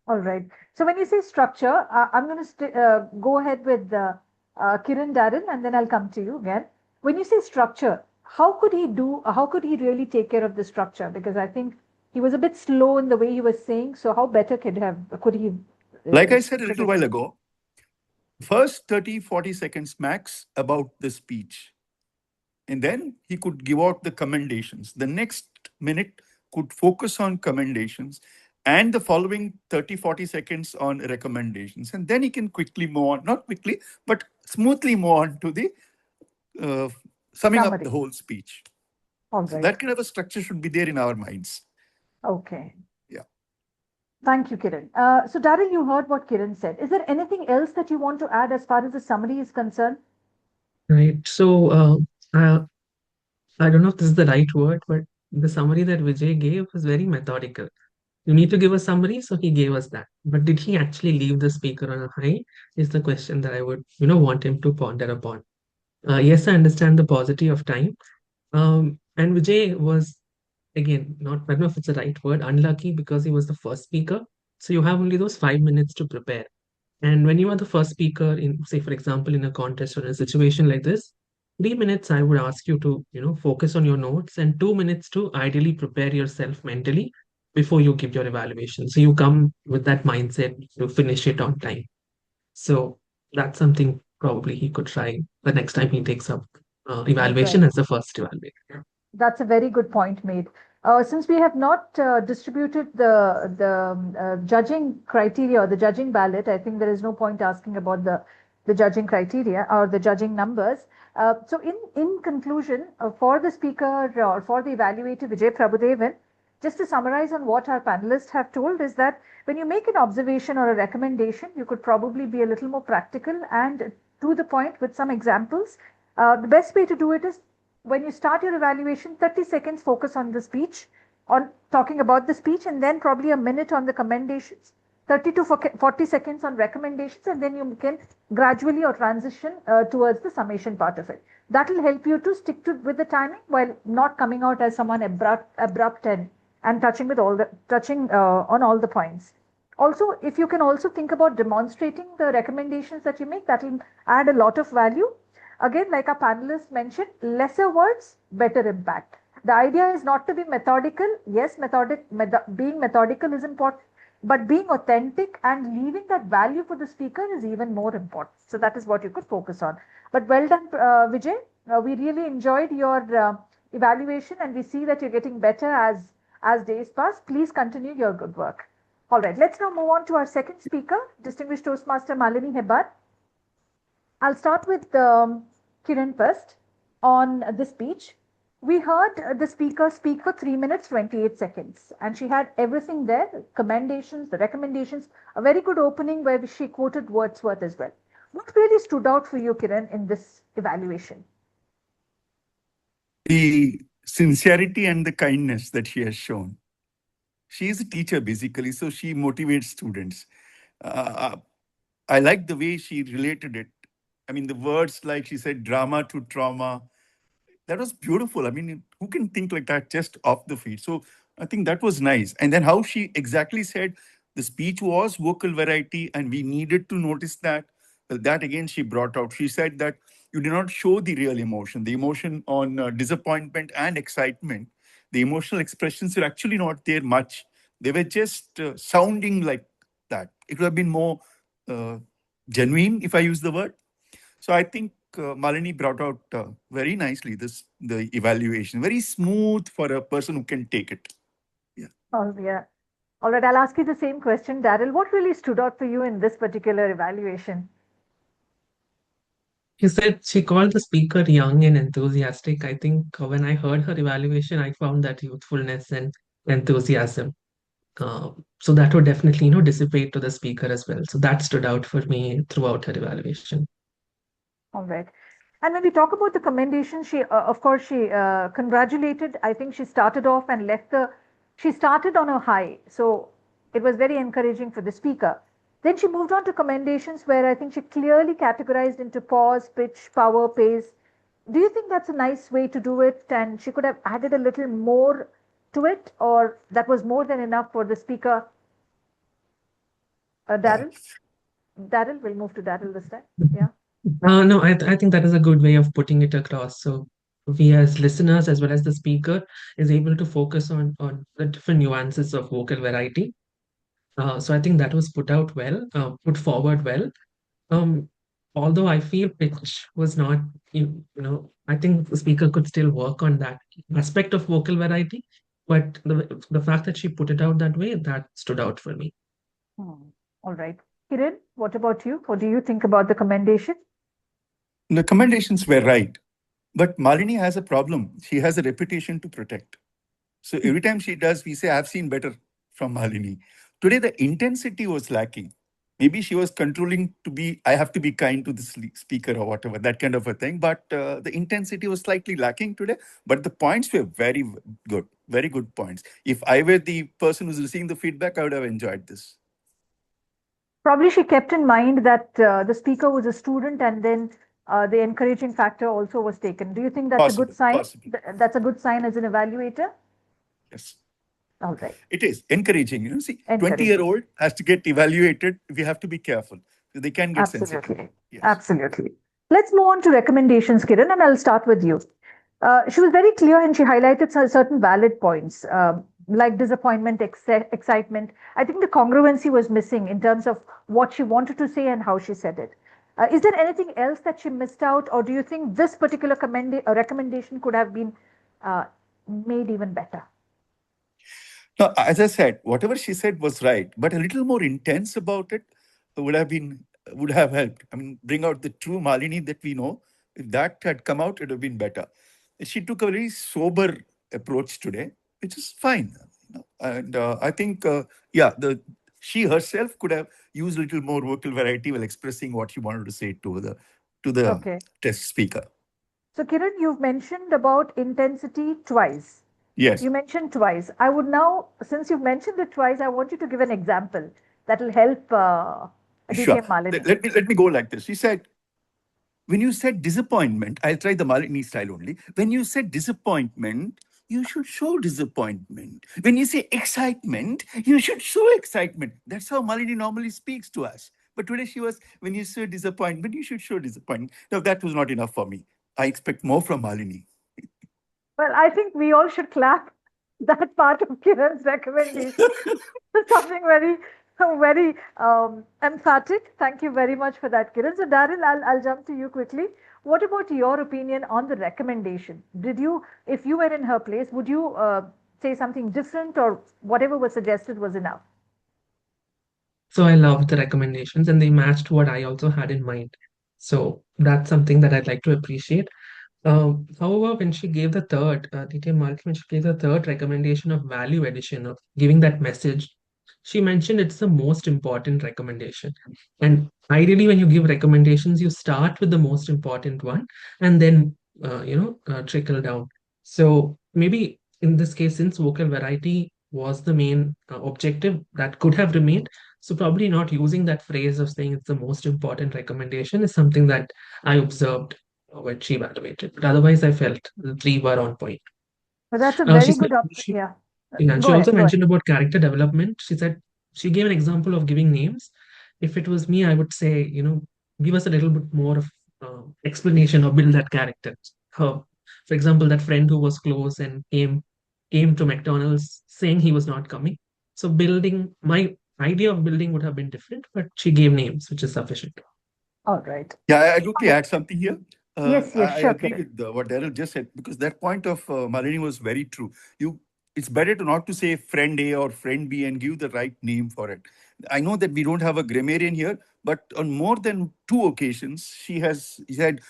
All right. So when you say structure, I'm going to go ahead with Kiran, Daryl, and then I'll come to you again. When you say structure, how could he really take care of the structure? Because I think he was a bit slow in the way he was saying. So how better could he? Like I said a little while ago, first 30, 40 seconds max about the speech. And then he could give out the commendations. The next minute could focus on commendations, and the following 30, 40 seconds on recommendations. And then he can quickly move on, not quickly, but smoothly move on to the summing up the whole speech. All so right. that kind of a structure should be there in our minds. Okay. Yeah. Thank you, Kiran. So Daryl, you heard what Kiran said. Is there anything else that you want to add as far as the summary is concerned? Right. So I don't know if this is the right word, but the summary that Vijay gave was very methodical. You need to give a summary, so he gave us that. But did he actually leave the speaker on a high? Is the question that I would, want him to ponder upon. Yes, I understand the paucity of time. And Vijay was, again, I don't know if it's the right word, unlucky, because he was the first speaker. So you have only those 5 minutes to prepare. And when you are the first speaker in, say, for example, in a contest or in a situation like this, 3 minutes, I would ask you to, focus on your notes, and 2 minutes to ideally prepare yourself mentally before you give your evaluation. So you come with that mindset to finish it on time. So that's something probably he could try the next time he takes up evaluation as the first evaluator. That's a very good point made. Since we have not distributed the judging criteria or the judging ballot, I think there is no point asking about the judging criteria or the judging numbers. So in conclusion, for the speaker or for the evaluator, Vijay Prabhudevan, just to summarize on what our panelists have told is that when you make an observation or a recommendation, you could probably be a little more practical and to the point with some examples. The best way to do it is when you start your evaluation, 30 seconds focus on the speech, on talking about the speech, and then probably a minute on the commendations, 30 to 40 seconds on recommendations, and then you can gradually or transition towards the summation part of it. That will help you to stick with the timing while not coming out as someone abrupt and touching on all the points. Also, if you can also think about demonstrating the recommendations that you make, that will add a lot of value. again, like our panelists mentioned, lesser words, better impact. The idea is not to be methodical. Yes, being methodical is important, but being authentic and leaving that value for the speaker is even more important. So that is what you could focus on. But well done, Vijay. We really enjoyed your evaluation, and we see that you're getting better as days pass. Please continue your good work. All right, let's now move on to our second speaker, Distinguished Toastmaster Malini Hebbar. I'll start with Kiran first on the speech. We heard the speaker speak for 3 minutes, 28 seconds, and she had everything there, the commendations, the recommendations, a very good opening where she quoted Wordsworth as well. What really stood out for you, Kiran, in this evaluation? The sincerity and the kindness that she has shown. She is a teacher, basically, so she motivates students. I like the way she related it. I mean, the words like she said, drama to trauma, that was beautiful. I mean, who can think like that just off the feet? So I think that was nice. And then how she exactly said the speech was vocal variety and we needed to notice that. Well, that again, she brought out. She said that you did not show the real emotion, the emotion on disappointment and excitement. The emotional expressions were actually not there much. They were just sounding like that. It would have been more genuine, if I use the word. So I think Malini brought out very nicely the evaluation, very smooth for a person who can take it. Yeah. Oh, yeah. All right, I'll ask you the same question, Daryl. What really stood out for you in this particular evaluation? She said she called the speaker young and enthusiastic. I think when I heard her evaluation, I found that youthfulness and enthusiasm. So that would definitely, dissipate to the speaker as well. So that stood out for me throughout her evaluation. All right. And when we talk about the commendation, she, of course, she congratulated. I think she started off and she started on a high. So it was very encouraging for the speaker. Then she moved on to commendations where I think she clearly categorized into pause, pitch, power, pace. Do you think that's a nice way to do it? And she could have added a little more to it, or that was more than enough for the speaker? Daryl? Daryl, we'll move to Daryl this time. Yeah. No, I think that is a good way of putting it across. So we as listeners as well as the speaker is able to focus on the different nuances of vocal variety. So I think that was put forward well. Although I feel pitch was not, I think the speaker could still work on that aspect of vocal variety, but the fact that she put it out that way, that stood out for me. All right. Kiran, what about you? What do you think about the commendation? The commendations were right, but Malini has a problem. She has a reputation to protect. So every time she does, we say, I've seen better from Malini. Today, the intensity was lacking. Maybe she was controlling I have to be kind to the speaker or whatever, that kind of a thing. But the intensity was slightly lacking today. But the points were very good points. If I were the person who's receiving the feedback, I would have enjoyed this. Probably she kept in mind that the speaker was a student, and then the encouraging factor also was taken. Do you think that's a good sign? Possibly. That's a good sign as an evaluator? Yes. All right. It is encouraging. See, 20-year-old has to get evaluated. We have to be careful. They can get sensitive. Yes. Absolutely. Let's move on to recommendations, Kiran, and I'll start with you. She was very clear and she highlighted certain valid points. Like disappointment, excitement. I think the congruency was missing in terms of what she wanted to say and how she said it. Is there anything else that she missed out, or do you think this particular recommendation could have been made even better? No, as I said, whatever she said was right, but a little more intense about it would have helped. I mean, bring out the true Malini that we know. If that had come out, it would have been better. She took a very sober approach today, which is fine. And I think, she herself could have used a little more vocal variety while expressing what she wanted to say to the test speaker. So, Kiran, you've mentioned about intensity twice. Yes. You mentioned twice. I would now, since you've mentioned it twice, I want you to give an example that will help DTM Malini. Let me go like this. She said, when you said disappointment, I'll try the Malini style only. When you said disappointment, you should show disappointment. When you say excitement, you should show excitement. That's how Malini normally speaks to us. But today she was, when you show disappointment, you should show disappointment. No, that was not enough for me. I expect more from Malini. Well, I think we all should clap that part of Kiran's recommendation. Something very, very emphatic. Thank you very much for that, Kiran. So, Daryl, I'll jump to you quickly. What about your opinion on the recommendation? Did you, if you were in her place, would you say something different, or whatever was suggested was enough? So I loved the recommendations and they matched what I also had in mind. So that's something that I'd like to appreciate. However, when she gave the third, DTM Malki, when she gave the third recommendation of value addition, of giving that message, she mentioned it's the most important recommendation. And ideally, when you give recommendations, you start with the most important one and then, trickle down. So maybe in this case, since vocal variety was the main objective, that could have remained. So probably not using that phrase of saying it's the most important recommendation is something that I observed when she evaluated. But otherwise, I felt the three were on point. But that's a She very said good she, yeah. yeah, Go she ahead, also go ahead. mentioned about character development. She said she gave an example of giving names. If it was me, I would say, give us a little bit more of explanation or build that character. Her, for example, that friend who was close and came to McDonald's saying he was not coming. So building my idea of building would have been different, but she gave names, which is sufficient. All right. Yeah, I'd quickly add something here. Yes, I sure, agree Kiran. with what Daryl just said, because that point of Malini was very true. It's better to not to say friend A or friend B and give the right name for it. I know that we don't have a grammarian here, but on more than 2 occasions, she has said,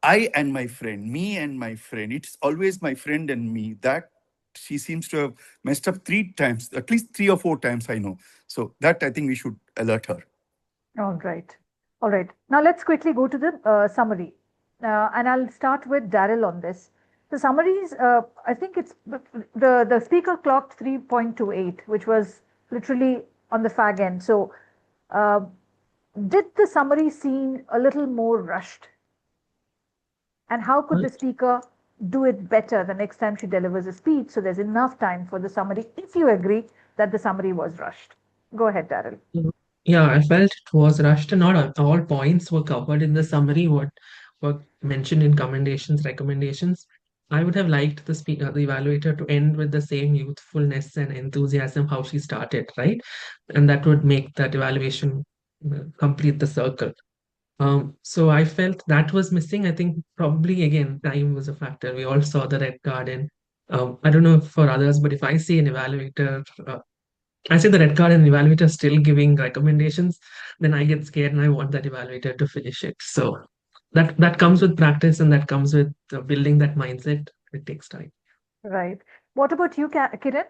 I and my friend, me and my friend. It's always my friend and me. That she seems to have messed up 3 times, at least 3 or 4 times, I know. So that I think we should alert her. All right. All right. Now let's quickly go to the summary. And I'll start with Daryl on this. The summaries, I think it's the speaker clocked 3.28, which was literally on the fag end. So did the summary seem a little more rushed? And how could the speaker do it better the next time she delivers a speech so there's enough time for the summary, if you agree that the summary was rushed? Go ahead, Daryl. Yeah, I felt it was rushed and not all points were covered in the summary, what were mentioned in recommendations. I would have liked the evaluator to end with the same youthfulness and enthusiasm how she started, right? And that would make that evaluation complete the circle. So I felt that was missing. I think probably again, time was a factor. We all saw the red card, and I don't know for others, but if I see an evaluator, I see the red card and the evaluator still giving recommendations, then I get scared and I want that evaluator to finish it. So that comes with practice and that comes with building that mindset. It takes time. Right. What about you, Kiran?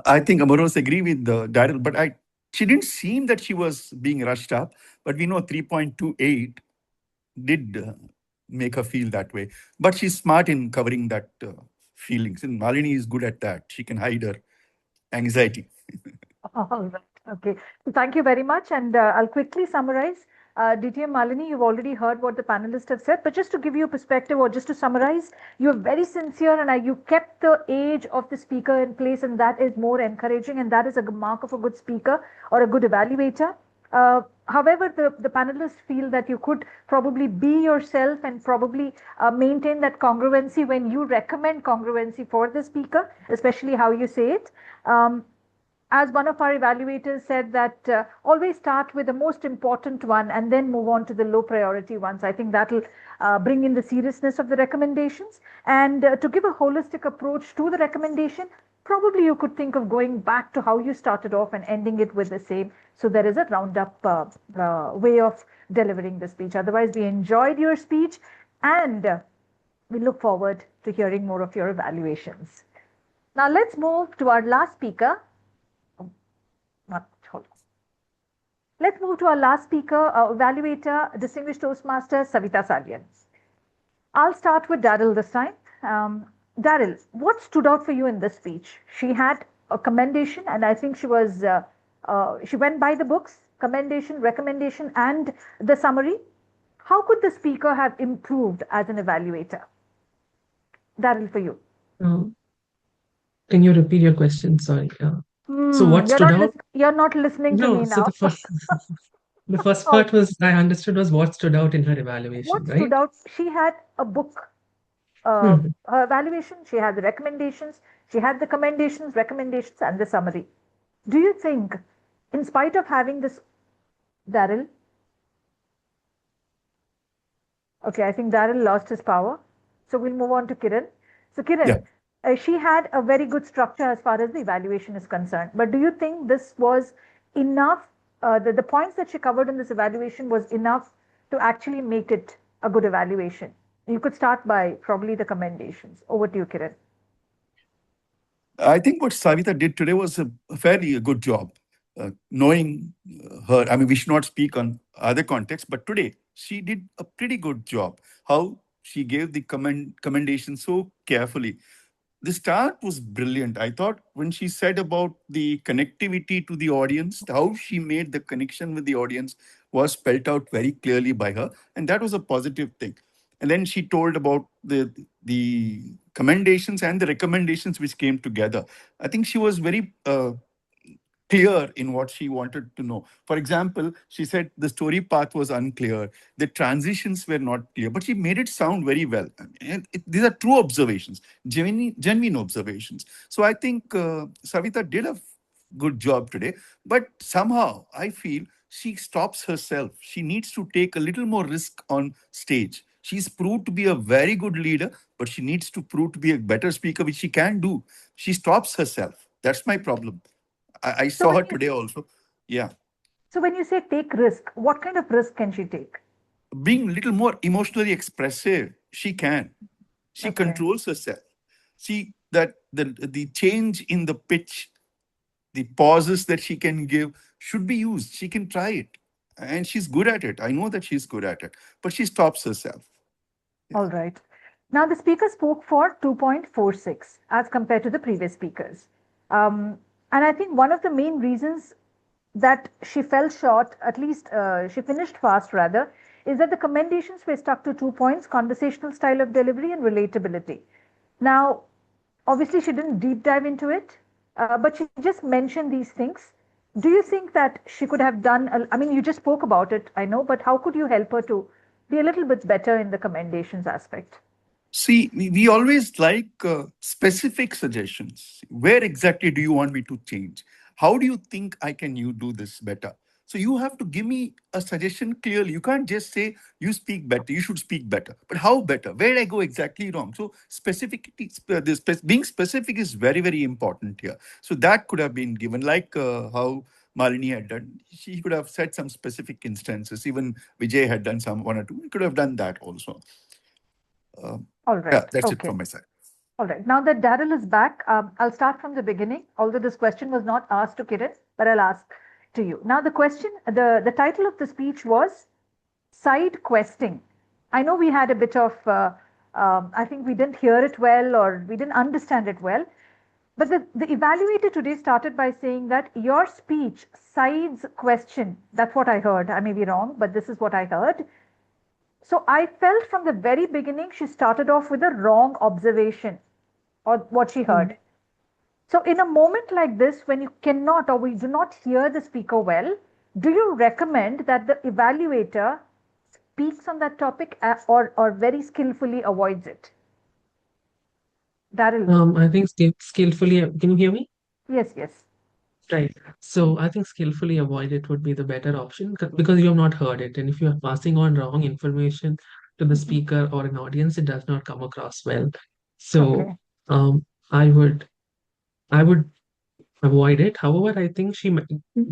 I think Amaros agree with Daryl, but she didn't seem that she was being rushed up. But we know 3.28 did make her feel that way. But she's smart in covering that feelings. And Malini is good at that. She can hide her anxiety. All right. Okay. Thank you very much. And I'll quickly summarize. DTM Malini, you've already heard what the panelists have said, but just to give you a perspective or just to summarize, you're very sincere and you kept the age of the speaker in place, and that is more encouraging, and that is a mark of a good speaker or a good evaluator. However, the panelists feel that you could probably be yourself and probably maintain that congruency when you recommend congruency for the speaker, especially how you say it. As one of our evaluators said, that always start with the most important one and then move on to the low priority ones. I think that will bring in the seriousness of the recommendations. And to give a holistic approach to the recommendation, probably you could think of going back to how you started off and ending it with the same. So there is a roundup way of delivering the speech. Otherwise, we enjoyed your speech and we look forward to hearing more of your evaluations. Now let's move to our last speaker. Let's move to our last speaker, evaluator, distinguished Toastmaster, Savita Salian. I'll start with Daryl this time. Daryl, what stood out for you in this speech? She had a commendation, and I think she went by the books, commendation, recommendation, and the summary. How could the speaker have improved as an evaluator? Daryl, for you. Can you repeat your question? Sorry. So what stood out? You're not listening to me No, so now. the first Oh, part was I understood was what stood out in her evaluation, what right? stood out? She had a book, Mhm. her evaluation, she had the recommendations, she had the commendations, recommendations, and the summary. Do you think, in spite of having this, Daryl? Okay, I think Daryl lost his power. So we'll move on to Kiran. So, Yeah. Kiran, she had a very good structure as far as the evaluation is concerned. But do you think this was enough? The points that she covered in this evaluation was enough to actually make it a good evaluation? You could start by probably the commendations. Over to you, Kiran. I think what Savita did today was a fairly good job. Knowing her, I mean, we should not speak on other contexts, but today she did a pretty good job. How she gave the commendation so carefully. The start was brilliant. I thought when she said about the connectivity to the audience, how she made the connection with the audience was spelled out very clearly by her, and that was a positive thing. And then she told about the commendations and the recommendations which came together. I think she was very clear in what she wanted to know. For example, she said the story path was unclear, the transitions were not clear, but she made it sound very well. And these are true observations, genuine observations. So I think Savita did a good job today, but somehow I feel she stops herself. She needs to take a little more risk on stage. She's proved to be a very good leader, but she needs to prove to be a better speaker, which she can do. She stops herself. That's my problem. I So saw when her you today also. Yeah. so when you say take risk, what kind of risk can she take? Being a little more emotionally expressive, she can. She Okay. controls herself. See that the change in the pitch, the pauses that she can give should be used. She can try it. And she's good at it. I know that she's good at it. But she stops herself. All right. Now, the speaker spoke for 2.46 as compared to the previous speakers. And I think one of the main reasons that she fell short, at least she finished fast rather, is that the commendations were stuck to 2 points: conversational style of delivery and relatability. Now, obviously, she didn't deep dive into it, but she just mentioned these things. Do you think that she could have done? I mean, you just spoke about it, I know, but how could you help her to be a little bit better in the commendations aspect? See, we always like specific suggestions. Where exactly do you want me to change? How do you think I can you do this better? So you have to give me a suggestion clearly. You can't just say you speak better. You should speak better. But how better? Where did I go exactly wrong? So specificity, being specific is very very important here. So that could have been given, like how Malini had done. She could have said some specific instances. Even Vijay had done some one or two. We could have done that also. All Yeah, right. that's it Okay. from my side. All right. Now that Daryl is back, I'll start from the beginning. Although this question was not asked to Kiran, but I'll ask to you. Now, the title of the speech was Side Questing. I know we had a bit of, I think we didn't hear it well or we didn't understand it well. But the evaluator today started by saying that your speech sides question. That's what I heard. I may be wrong, but this is what I heard. So I felt from the very beginning she started off with a wrong observation or what she heard. So in a moment like this, when you cannot or we do not hear the speaker well, do you recommend that the evaluator speaks on that topic or very skillfully avoids it? Daryl. I think skillfully, can you hear me? Yes, yes. Right. So I think skillfully avoid it would be the better option because you have not heard it. And if you are passing on wrong information to the speaker or an audience, it does not come across well. So Okay. um, I would avoid it. However, I think she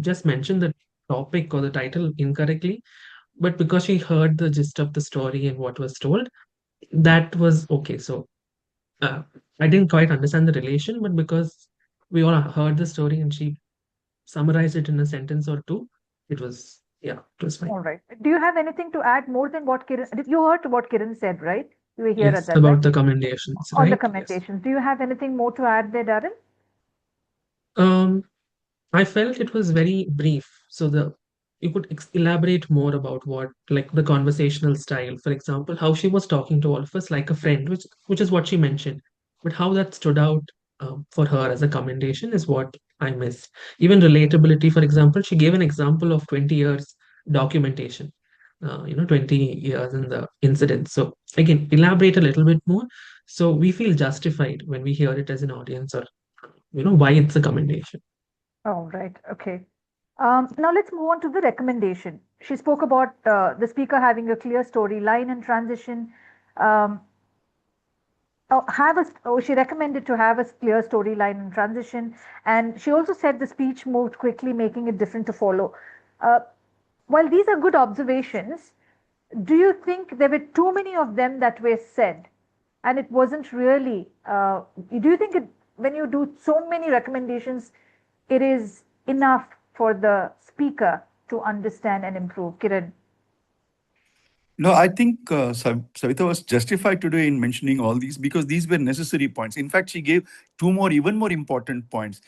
just mentioned the topic or the title incorrectly, but because she heard the gist of the story and what was told, that was okay. So I didn't quite understand the relation, but because we all heard the story and she summarized it in a sentence or two, it was fine. All right. Do you have anything to add more than what Kiran? You heard what Kiran said, right? You were here at Yes, that about time. the commendations, On the right? Yes. commentations. Do you have anything more to add there, Daryl? I felt it was very brief. So you could elaborate more about what, like the conversational style, for example, how she was talking to all of us like a friend, which is what she mentioned. But how that stood out for her as a commendation is what I missed. Even relatability, for example, she gave an example of 20 years documentation, 20 years in the incident. So again, elaborate a little bit more. So we feel justified when we hear it as an audience, or why it's a commendation. Oh, right. Okay. Now let's move on to the recommendation. She spoke about the speaker having a clear storyline and transition. Um, she recommended to have a clear storyline and transition, and she also said the speech moved quickly, making it different to follow. Uh, while these are good observations, do you think there were too many of them that were said, and it wasn't really? Do you think when you do so many recommendations, it is enough for the speaker to understand and improve? Kiran. No, I think Savita was justified today in mentioning all these because these were necessary points. In fact, she gave two more, even more important points.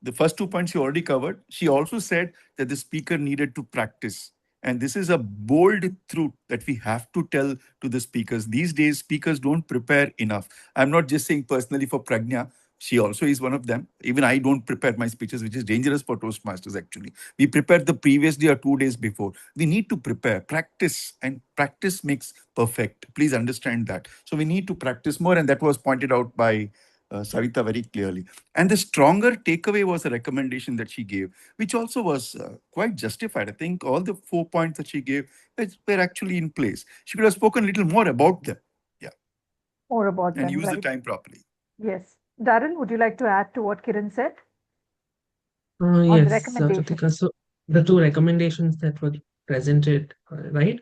The first 2 points she already covered. She also said that the speaker needed to practice. And this is a bold truth that we have to tell to the speakers. These days, speakers don't prepare enough. I'm not just saying personally for Pragnya. She also is one of them. Even I don't prepare my speeches, which is dangerous for Toastmasters, actually. We prepare the previous day or 2 days before. We need to prepare, practice, and practice makes perfect. Please understand that. So we need to practice more, and that was pointed out by Savita very clearly. And the stronger takeaway was a recommendation that she gave, which also was quite justified. I think all the 4 points that she gave were actually in place. She could have spoken a little more about them. Yeah. More about and them, use right? the time properly. Yes. Darren, would you like to add to what Kiran said on the Yes, recommendation? Jyotika. So the two recommendations that were presented, right?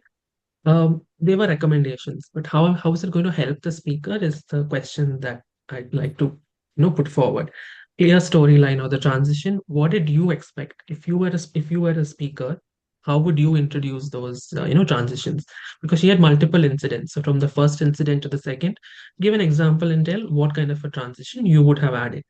They were recommendations, but how is it going to help the speaker is the question that I'd like to put forward. Clear storyline or the transition. What did you expect if you were a speaker? How would you introduce those transitions? Because she had multiple incidents. So from the first incident to the second, give an example and tell what kind of a transition you would have added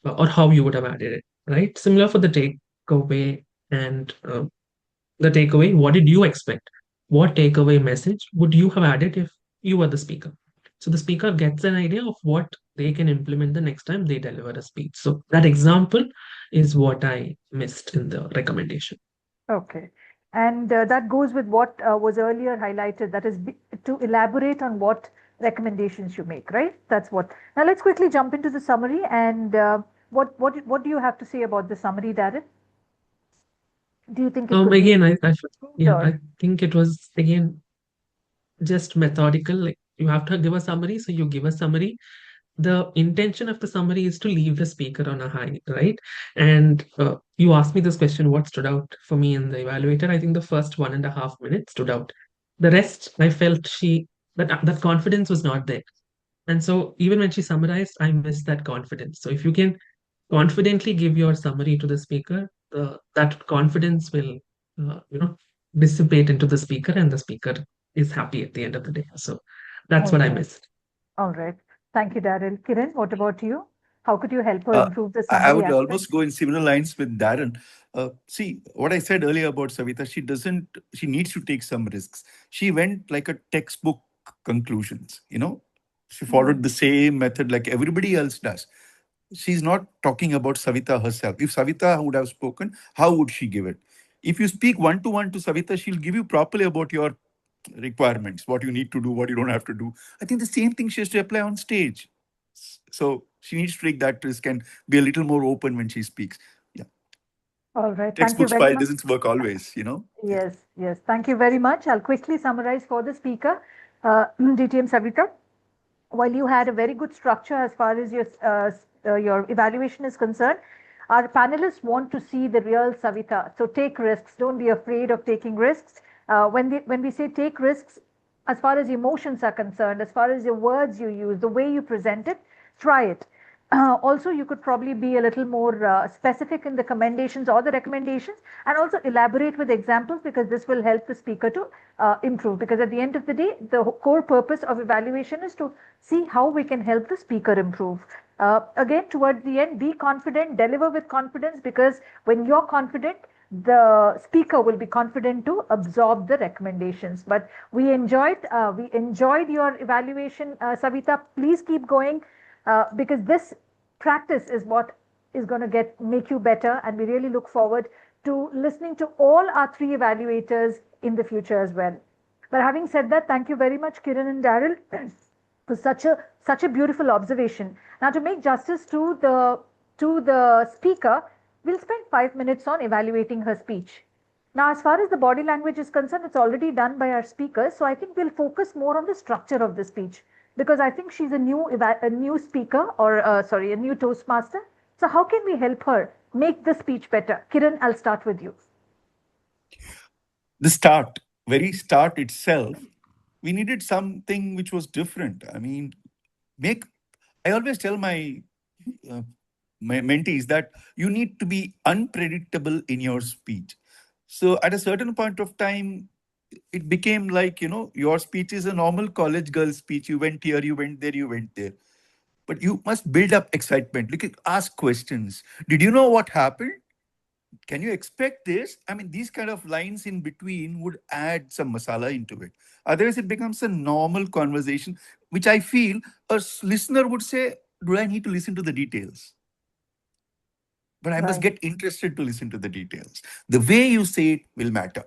or how you would have added it. Right? Similar for the takeaway and the takeaway. What did you expect? What takeaway message would you have added if you were the speaker? So the speaker gets an idea of what they can implement the next time they deliver a speech. So that example is what I missed in the recommendation. Okay. And that goes with what was earlier highlighted, that is to elaborate on what recommendations you make, right? That's what. Now let's quickly jump into the summary. And what do you have to say about the summary, Darren? Do you think it could be Again, I improved or? I think it was again just methodical. Like you have to give a summary, so you give a summary. The intention of the summary is to leave the speaker on a high, right? And you asked me this question, what stood out for me in the evaluator? I think the first 1.5 minutes stood out. The rest, I felt that confidence was not there. And so even when she summarized, I missed that confidence. So if you can confidently give your summary to the speaker, that confidence will, dissipate into the speaker, and the speaker is happy at the end of the day. So that's what I Okay. missed. All right. Thank you, Daryl. Kiran, what about you? How could you help her Uh, improve the I summary would aspect? almost go in similar lines with Darren. See, what I said earlier about Savita, she needs to take some risks. She went like a textbook conclusions, She followed the same method like everybody else does. She's not talking about Savita herself. If Savita would have spoken, how would she give it? If you speak one to Savita, she'll give you properly about your requirements, what you need to do, what you don't have to do. I think the same thing she has to apply on stage. So she needs to take that risk and be a little more open when she speaks. Yeah. All right. Thank you Textbook very style much. doesn't work always. Yeah. Yes, yes. Thank you very much. I'll quickly summarize for the speaker, DTM Savita. While you had a very good structure as far as your evaluation is concerned, our panelists want to see the real Savita. So take risks. Don't be afraid of taking risks. When we say take risks, as far as emotions are concerned, as far as the words you use, the way you present it, try it. Also, you could probably be a little more specific in the commendations or the recommendations, and also elaborate with examples, because this will help the speaker to improve. Because at the end of the day, the core purpose of evaluation is to see how we can help the speaker improve. Again, towards the end, be confident, deliver with confidence, because when you're confident, the speaker will be confident to absorb the recommendations. But we enjoyed your evaluation, Savita. Please keep going, because this practice is what is going to make you better, and we really look forward to listening to all our 3 evaluators in the future as well. But having said that, thank you very much, Kiran and Daryl, for such a beautiful observation. Now, to make justice to the speaker, we'll spend 5 minutes on evaluating her speech. Now, as far as the body language is concerned, it's already done by our speakers. So I think we'll focus more on the structure of the speech, because I think she's a new speaker, or a new Toastmaster. So how can we help her make the speech better? Kiran, I'll start with you. The very start itself, we needed something which was different. I mean, I always tell my mentees that you need to be unpredictable in your speech. So at a certain point of time, it became like, your speech is a normal college girl speech. You went here, you went there, you went there. But you must build up excitement. Ask questions. Did you know what happened? Can you expect this? I mean, these kind of lines in between would add some masala into it. Otherwise, it becomes a normal conversation, which I feel a listener would say, do I need to listen to the details? But I must get interested to listen to the details. The way you say it will matter.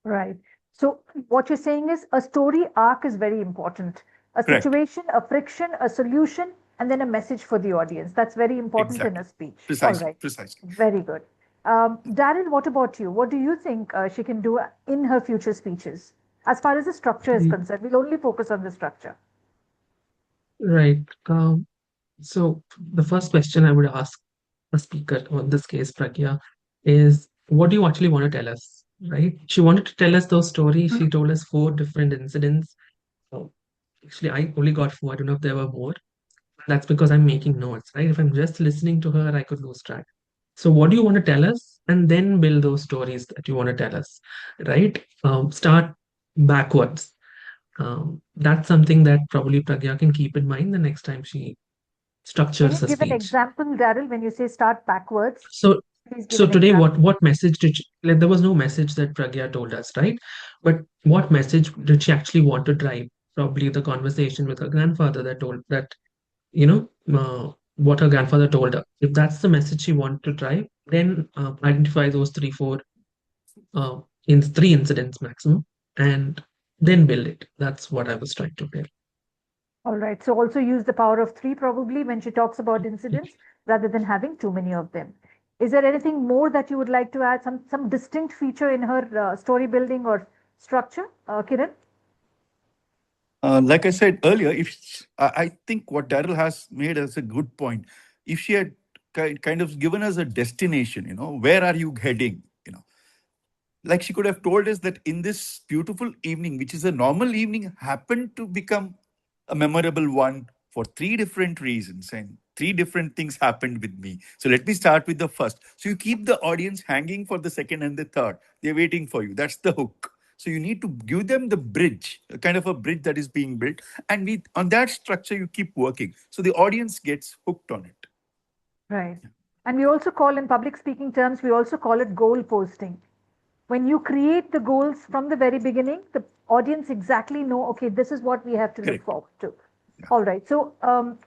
Right. So what you're saying is a story arc is very important. A Correct. situation, a friction, a solution, and then a message for the audience. That's very important in a speech. Precisely. All right. Precisely. Very good. Daryl, what about you? What do you think she can do in her future speeches? As far as the structure is concerned, we'll only focus on the structure. Right. So the first question I would ask a speaker, or in this case Pragya, is what do you actually want to tell us? Right? She wanted to tell us those stories. She told us 4 different incidents. Actually, I only got 4. I don't know if there were more. That's because I'm making notes, right? If I'm just listening to her, I could lose track. So what do you want to tell us? And then build those stories that you want to tell us, right? Start backwards. That's something that probably Pragya can keep in mind the next time she structures Can you a give an speech. example, Daryl, when you say start backwards? So Please give so an today, example. what message did there was no message that Pragya told us, right? But what message did she actually want to drive? Probably the conversation with her grandfather that told that, what her grandfather told her. If that's the message she wanted to drive, then identify those 3 3 incidents maximum, and then build it. That's what I was trying to tell. All right. So also use the power of 3 probably when she talks about incidents, rather than having too many of them. Is there anything more that you would like to add? Some distinct feature in her story building or structure, Kiran? Like I said earlier, I think what Daryl has made as a good point. If she had kind of given us a destination, where are you heading? Like she could have told us that in this beautiful evening, which is a normal evening, happened to become a memorable one for 3 different reasons, and 3 different things happened with me. So let me start with the first. So you keep the audience hanging for the second and the third. They're waiting for you. That's the hook. So you need to give them the bridge, a kind of a bridge that is being built. And on that structure, you keep working. So the audience gets hooked on it. Right. And we also call, in public speaking terms, we also call it goal posting. When you create the goals from the very beginning, the audience exactly know, okay, this is what we have to look forward to. Yeah. All right. So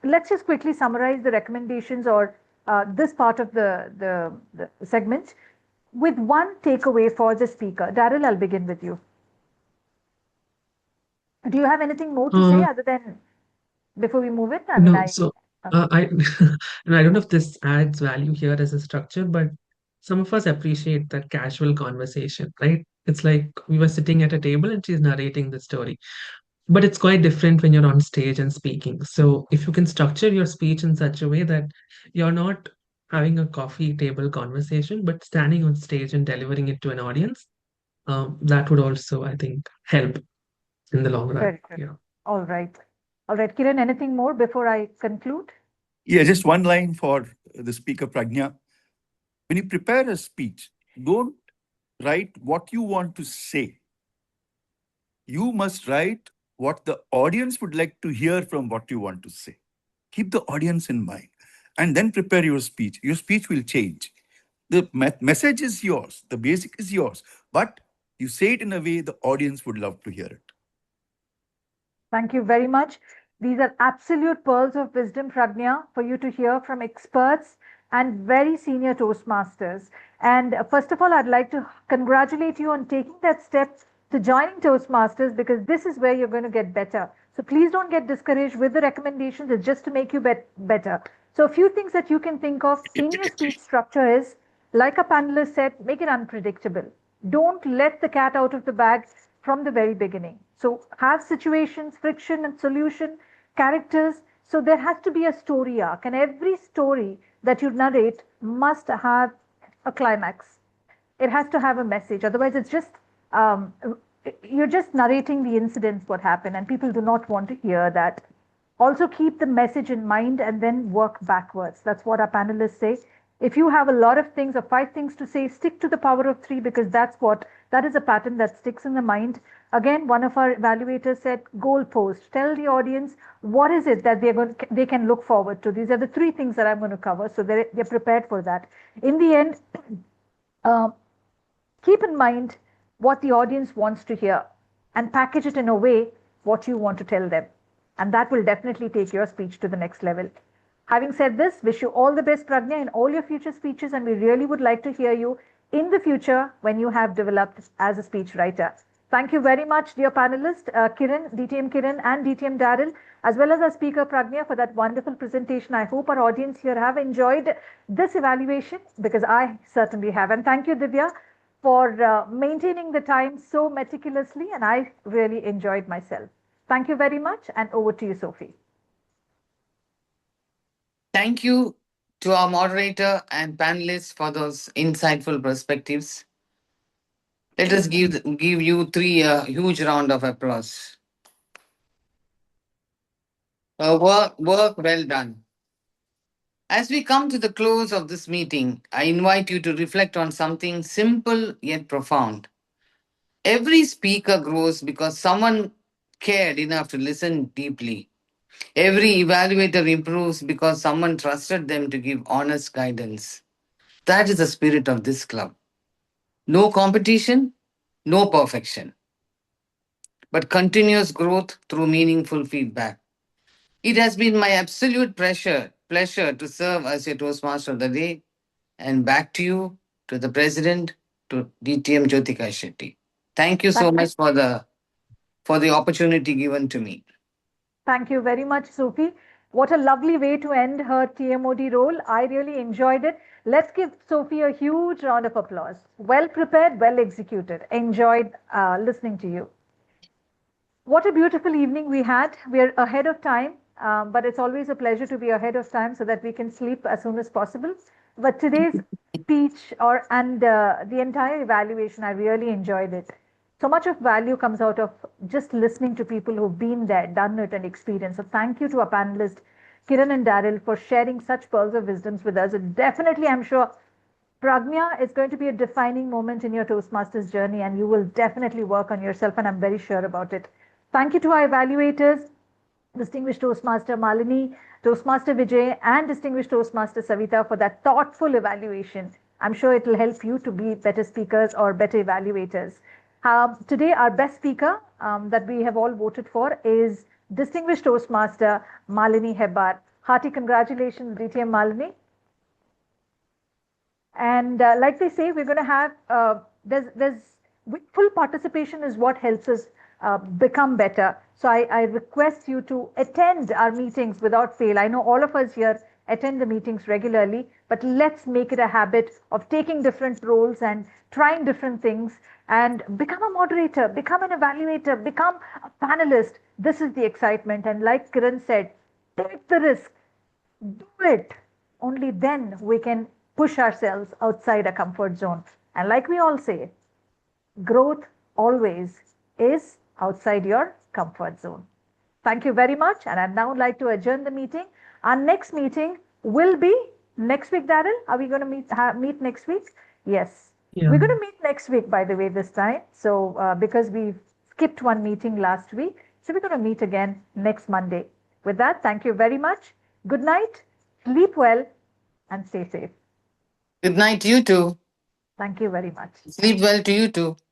let's just quickly summarize the recommendations, or this part of the segment, with one takeaway for the speaker. Daryl, I'll begin with you. Do you have anything more to say other than before we move it? I I don't know if this adds value here as a structure, but some of us appreciate that casual conversation, right? It's like we were sitting at a table and she's narrating the story. But it's quite different when you're on stage and speaking. So if you can structure your speech in such a way that you're not having a coffee table conversation, but standing on stage and delivering it to an audience, that would also, I think, help in the long run. Very good. Yeah. All right. All right, Kiran, anything more before I conclude? Yeah, just one line for the speaker, Pragya. When you prepare a speech, don't write what you want to say. You must write what the audience would like to hear from what you want to say. Keep the audience in mind and then prepare your speech. Your speech will change. The message is yours. The basic is yours. But you say it in a way the audience would love to hear it. Thank you very much. These are absolute pearls of wisdom, Pragnya, for you to hear from experts and very senior Toastmasters. And first of all, I'd like to congratulate you on taking that step to joining Toastmasters, because this is where you're going to get better. So please don't get discouraged with the recommendations. It's just to make you better. So a few things that you can think of. Senior speech structure is, like a panelist said, make it unpredictable. Don't let the cat out of the bag from the very beginning. So have situations, friction and solution, characters. So there has to be a story arc, and every story that you narrate must have a climax. It has to have a message. Otherwise, it's just you're just narrating the incidents, what happened, and people do not want to hear that. Also, keep the message in mind and then work backwards. That's what our panelists say. If you have a lot of things or 5 things to say, stick to the power of 3, because that is a pattern that sticks in the mind. Again, one of our evaluators said, goalpost. Tell the audience what is it that they can look forward to. These are the 3 things that I'm going to cover, so they're prepared for that. In the end, keep in mind what the audience wants to hear and package it in a way what you want to tell them. And that will definitely take your speech to the next level. Having said this, wish you all the best, Pragnya, in all your future speeches, and we really would like to hear you in the future when you have developed as a speech writer. Thank you very much, dear panelists, Kiran, DTM Kiran and DTM Daryl, as well as our speaker Pragnya, for that wonderful presentation. I hope our audience here have enjoyed this evaluation, because I certainly have. And thank you, Divya, for maintaining the time so meticulously, and I really enjoyed myself. Thank you very much, and over to you, Sophie. Thank you to our moderator and panelists for those insightful perspectives. Let us give you 3 a huge round of applause. Work well done. As we come to the close of this meeting, I invite you to reflect on something simple yet profound. Every speaker grows because someone cared enough to listen deeply. Every evaluator improves because someone trusted them to give honest guidance. That is the spirit of this club. No competition, no perfection, but continuous growth through meaningful feedback. It has been my absolute pleasure to serve as your Toastmaster of the day. And back to you, to the president, to DTM Jyotika Shetty. Thank you so much for the opportunity given to me. Thank you very much, Sophie. What a lovely way to end her TMOD role. I really enjoyed it. Let's give Sophie a huge round of applause. Well prepared, well executed. Enjoyed listening to you. What a beautiful evening we had. We're ahead of time, but it's always a pleasure to be ahead of time so that we can sleep as soon as possible. But today's speech and the entire evaluation, I really enjoyed it. So much of value comes out of just listening to people who've been there, done it, and experienced. So thank you to our panelists, Kiran and Daryl, for sharing such pearls of wisdoms with us. And definitely, I'm sure, Pragnya, is going to be a defining moment in your Toastmasters journey, and you will definitely work on yourself, and I'm very sure about it. Thank you to our evaluators, Distinguished Toastmaster Malini, Toastmaster Vijay, and Distinguished Toastmaster Savita, for that thoughtful evaluation. I'm sure it will help you to be better speakers or better evaluators. Today, our best speaker that we have all voted for is Distinguished Toastmaster Malini Hebbar. Hearty congratulations, DTM Malini. And like they say, we're going to have, full participation is what helps us become better. So I request you to attend our meetings without fail. I know all of us here attend the meetings regularly, but let's make it a habit of taking different roles and trying different things, and become a moderator, become an evaluator, become a panelist. This is the excitement. And like Kiran said, take the risk, do it. Only then we can push ourselves outside a comfort zone. And like we all say, growth always is outside your comfort zone. Thank you very much. And I'd now like to adjourn the meeting. Our next meeting will be next week, Daryl. Are we going to meet next week? Yes. Yeah. We're going to meet next week, by the way, this time. So because we skipped one meeting last week, so we're going to meet again next Monday. With that, thank you very much. Good night, sleep well, and stay safe. Good night to you too. Thank you very much. Sleep well to you too.